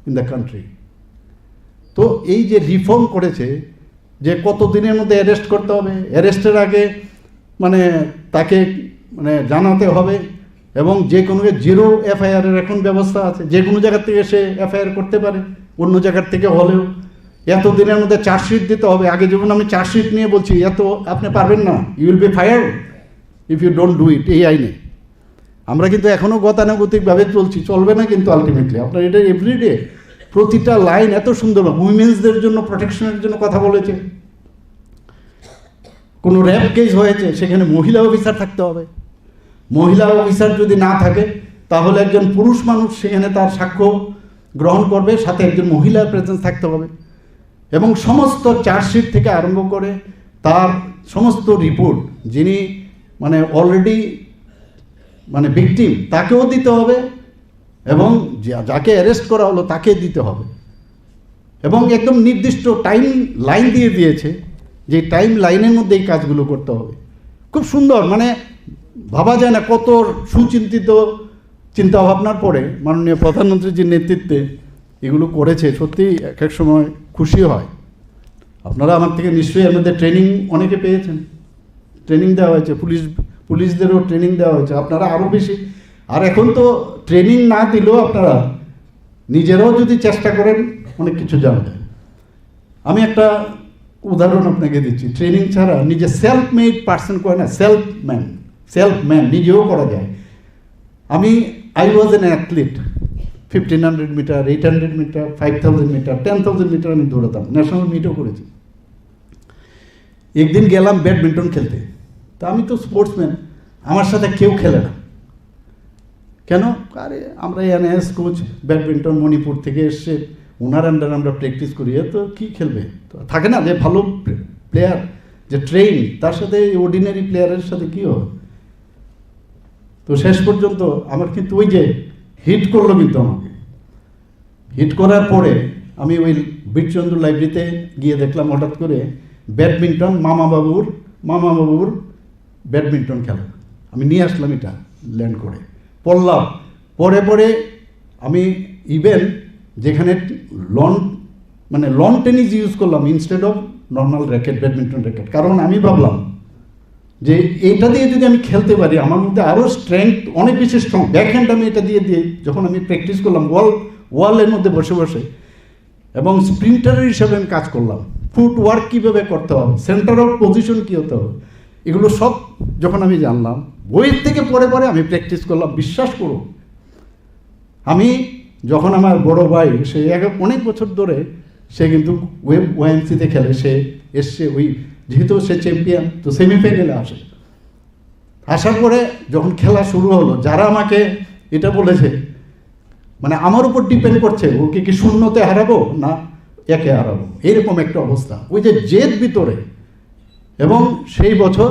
in the country. তো এই যে রিফর্ম করেছে যে কত দিনের মধ্যে অ্যারেস্ট করতে হবে, অ্যারেস্টের আগে মানে তাকে মানে জানাতে হবে, এবং যে কোনো জিরো এফআইআরের এখন ব্যবস্থা আছে, যে কোনো জায়গার থেকে সে এফআইআর করতে পারে অন্য জায়গার থেকে হলেও। এত দিনের মধ্যে চার্জশিট দিতে হবে। আগে যেমন আমি চার্জশিট নিয়ে বলছি এত আপনি পারবেন না, you will be fired if you don't do it, এই আইনে। আমরা কিন্তু এখনও গতানুগতিকভাবে চলবে না কিন্তু আলটিমেটলি আপনার এটা এভরিডে প্রতিটা লাইন এত সুন্দর। উইমেন্সদের জন্য প্রোটেকশনের জন্য কথা বলেছে, কোনো র্যাপ কেস হয়েছে সেখানে মহিলা অফিসার থাকতে হবে, মহিলা অফিসার যদি না থাকে তাহলে একজন পুরুষ মানুষ সেখানে তার সাক্ষ্য গ্রহণ করবে, সাথে একজন মহিলার প্রেজেন্স থাকতে হবে, এবং সমস্ত চার্জশিট থেকে আরম্ভ করে তার সমস্ত রিপোর্ট যিনি মানে অলরেডি মানে ভিকটিম তাকেও দিতে হবে, এবং যাকে অ্যারেস্ট করা হলো তাকে দিতে হবে, এবং একদম নির্দিষ্ট টাইম লাইন দিয়ে দিয়েছে যে টাইম লাইনের মধ্যে এই কাজগুলো করতে হবে। খুব সুন্দর, মানে ভাবা যায় না কত সুচিন্তিত চিন্তাভাবনার পরে মাননীয় প্রধানমন্ত্রীজির নেতৃত্বে এগুলো করেছে। সত্যি এক এক সময় খুশি হয়। আপনারা আমার থেকে নিশ্চয়ই এর মধ্যে ট্রেনিং অনেকে পেয়েছেন, ট্রেনিং দেওয়া হয়েছে, পুলিশদেরও ট্রেনিং দেওয়া হয়েছে, আপনারা আরও বেশি। আর এখন তো ট্রেনিং না দিলেও আপনারা নিজেরাও যদি চেষ্টা করেন অনেক কিছু জানা যায়। আমি একটা উদাহরণ আপনাকে দিচ্ছি, ট্রেনিং ছাড়া নিজে সেলফ মেড পার্সন করে না, সেলফ ম্যান নিজেও করা যায়। I was an athlete, 1500 metre, 800 metre, 5000 metre, 10,000 metre আমি দৌড়াতাম, ন্যাশনাল মিটও করেছি। একদিন গেলাম ব্যাডমিন্টন খেলতে, তা আমি তো স্পোর্টসম্যান, আমার সাথে কেউ খেলে না। কেন? আরে আমরা এনএস কোচ ব্যাডমিন্টন মণিপুর থেকে এসছে, ওনার আন্ডার আমরা প্র্যাকটিস করি, এ তো কী খেলবে? তো থাকে না যে ভালো প্লেয়ার যে ট্রেন, তার সাথে অর্ডিনারি প্লেয়ারের সাথে কী হবে? তো শেষ পর্যন্ত আমার কিন্তু ওই যে হিট করলো, কিন্তু আমাকে হিট করার পরে আমি ওই বীরচন্দ্র লাইব্রেরিতে গিয়ে দেখলাম হঠাৎ করে ব্যাডমিন্টন মামাবাবুর ব্যাডমিন্টন খেলা। আমি নিয়ে আসলাম, এটা ল্যান্ড করে পড়লাম। পরে আমি ইভেন যেখানে লন টেনিস ইউজ করলাম instead of normal racket, badminton racket, কারণ আমি ভাবলাম যে এটা দিয়ে যদি আমি খেলতে পারি আমার মধ্যে আরও স্ট্রেংথ অনেক বেশি স্ট্রং। ব্যাকহ্যান্ড আমি এটা দিয়ে যখন আমি প্র্যাকটিস করলাম ওয়ালের মধ্যে বসে এবং স্প্রিন্টারের হিসাবে আমি কাজ করলাম, ফুট ওয়ার্ক কীভাবে করতে হবে, সেন্টার অফ পজিশন কী হতে হবে, এগুলো সব যখন আমি জানলাম বইয়ের থেকে পরে আমি প্র্যাকটিস করলাম। বিশ্বাস করো, আমি যখন আমার বড় ভাই সে অনেক বছর ধরে সে কিন্তু ওএমসিতে খেলে, সে এসছে ওই যেহেতু সে চ্যাম্পিয়ন, তো সেমিফাইনালে আসার পরে যখন খেলা শুরু হলো, যারা আমাকে এটা বলেছে মানে আমার উপর ডিপেন্ড করছে ওকে কি শূন্যতে হারাবো না একে হারাবো, এরকম একটা অবস্থা, ওই যে জেদ ভিতরে। এবং সেই বছর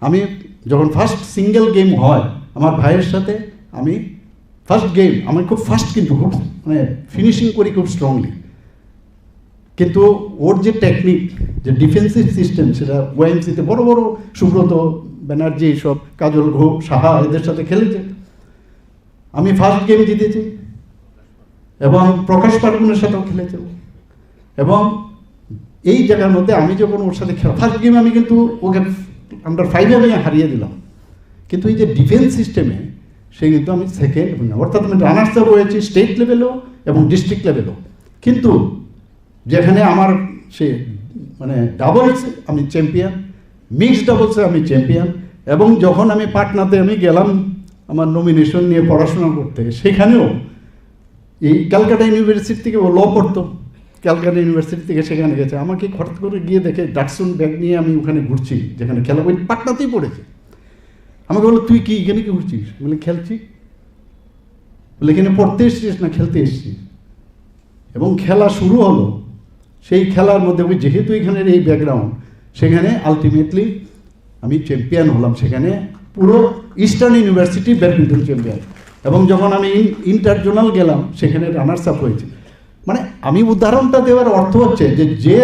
আমি যখন ফার্স্ট সিঙ্গেল গেম হয় আমার ভাইয়ের সাথে, আমি ফার্স্ট গেম আমি খুব ফার্স্ট, কিন্তু খুব মানে ফিনিশিং করি খুব স্ট্রংলি, কিন্তু ওর যে টেকনিক, যে ডিফেন্সিভ সিস্টেম, সেটা ওয়াইএমসিতে বড় বড় সুব্রত ব্যানার্জি, সব কাজল ঘোষ, সাহা এদের সাথে খেলেছে। আমি ফার্স্ট গেম জিতেছি এবং প্রকাশ পার্বণের সাথেও খেলেছে। এবং এই জায়গার মধ্যে আমি যখন ওর সাথে খেলা, ফার্স্ট গেমে আমি কিন্তু ওকে আন্ডার-5 আমি হারিয়ে দিলাম, কিন্তু এই যে ডিফেন্স সিস্টেমে সে কিন্তু আমি সেকেন্ড, অর্থাৎ আমি রানার্স আপ হয়েছি স্টেট লেভেলেও এবং ডিস্ট্রিক্ট লেভেলেও। কিন্তু যেখানে আমার সে মানে ডাবলস আমি চ্যাম্পিয়ন, মিক্সড ডাবলসে আমি চ্যাম্পিয়ন, এবং যখন আমি পাটনাতে আমি গেলাম আমার নমিনেশন নিয়ে পড়াশোনা করতে, সেখানেও এই ক্যালকাটা ইউনিভার্সিটি থেকে ও ল পড়তো, ক্যালকাটা ইউনিভার্সিটি থেকে সেখানে গেছে, আমাকে হঠাৎ করে গিয়ে দেখে ডাটসন ব্যাগ নিয়ে আমি ওখানে ঘুরছি, যেখানে খেলা ওই পাটনাতেই পড়েছে। আমাকে বললো তুই কি এখানে কি ঘুরছিস? বলে খেলছি। বলে এখানে পড়তে এসছিস না খেলতে এসছিস? এবং খেলা শুরু হলো। সেই খেলার মধ্যে ওই যেহেতু এখানের এই ব্যাকগ্রাউন্ড, সেখানে আলটিমেটলি আমি চ্যাম্পিয়ন হলাম, সেখানে পুরো ইস্টার্ন ইউনিভার্সিটি ব্যাডমিন্টন চ্যাম্পিয়ন। এবং যখন আমি ইন্টারজোনাল গেলাম সেখানে রানার্স আপ হয়েছে। মানে আমি উদাহরণটা দেওয়ার অর্থ হচ্ছে যে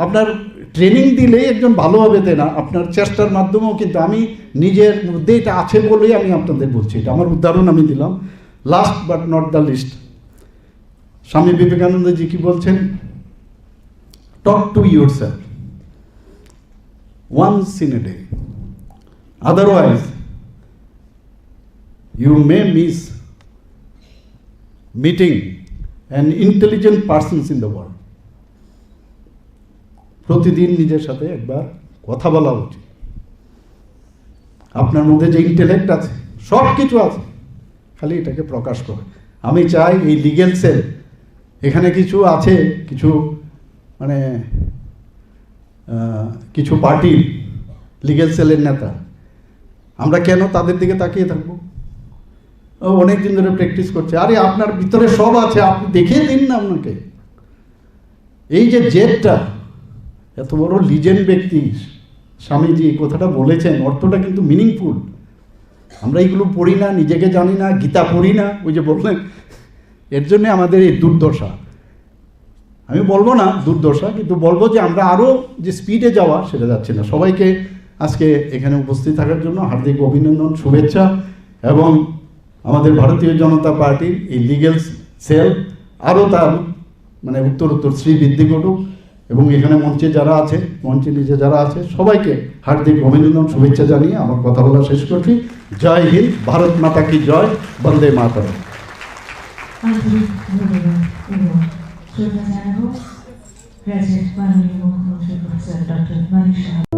আপনার ট্রেনিং দিলেই একজন ভালো হবে তে না, আপনার চেষ্টার মাধ্যমেও কিন্তু আমি নিজের মধ্যে এটা আছে বলেই আমি আপনাদের বলছি, এটা আমার উদাহরণ আমি দিলাম। Last but not the least, Swami বিবেকানন্দজি কি বলছেন? Talk to yourself once in a day, otherwise you may miss meeting an intelligent persons in the world. প্রতিদিন নিজের সাথে একবার কথা বলা উচিত। আপনার মধ্যে যে ইন্টেলেক্ট আছে, সব কিছু আছে, খালি এটাকে প্রকাশ করে। আমি চাই এই লিগেল সেল, এখানে কিছু আছে, কিছু মানে কিছু পার্টির লিগেল সেলের নেতা, আমরা কেন তাদের দিকে তাকিয়ে থাকবো? অনেক দিন ধরে প্র্যাকটিস করছে। আরে আপনার ভিতরে সব আছে, আপনি দেখিয়ে দিন না আপনাকে। এই যে জেদটা, এত বড় লিজেন্ড ব্যক্তি স্বামীজি কথাটা বলেছেন, অর্থটা কিন্তু মিনিংফুল। আমরা এইগুলো পড়ি না, নিজেকে জানি না, গীতা পড়ি না, ওই যে বললেন, এর জন্যে আমাদের এই দুর্দশা। আমি বলবো না দুর্দশা, কিন্তু বলবো যে আমরা আরও যে স্পিডে যাওয়া সেটা যাচ্ছে না। সবাইকে আজকে এখানে উপস্থিত থাকার জন্য হার্দিক অভিনন্দন, শুভেচ্ছা। এবং আমাদের ভারতীয় জনতা পার্টির এই লিগেল সেল আরও তার মানে উত্তর শ্রীবৃদ্ধি ঘটুক। এবং এখানে মঞ্চে যারা আছে, মঞ্চে নিচে যারা আছে, সবাইকে হার্দিক অভিনন্দন, শুভেচ্ছা জানিয়ে আমার কথা বলা শেষ করছি। জয় হিন্দ, ভারত মাতা কি জয়, বন্দে মাতরম। আন্তরিক ধন্যবাদ এবং শ্রদ্ধা জানাবো রাজ্যের মাননীয় মুখ্যমন্ত্রী প্রফেসর ডক্টর মানিক সাহা।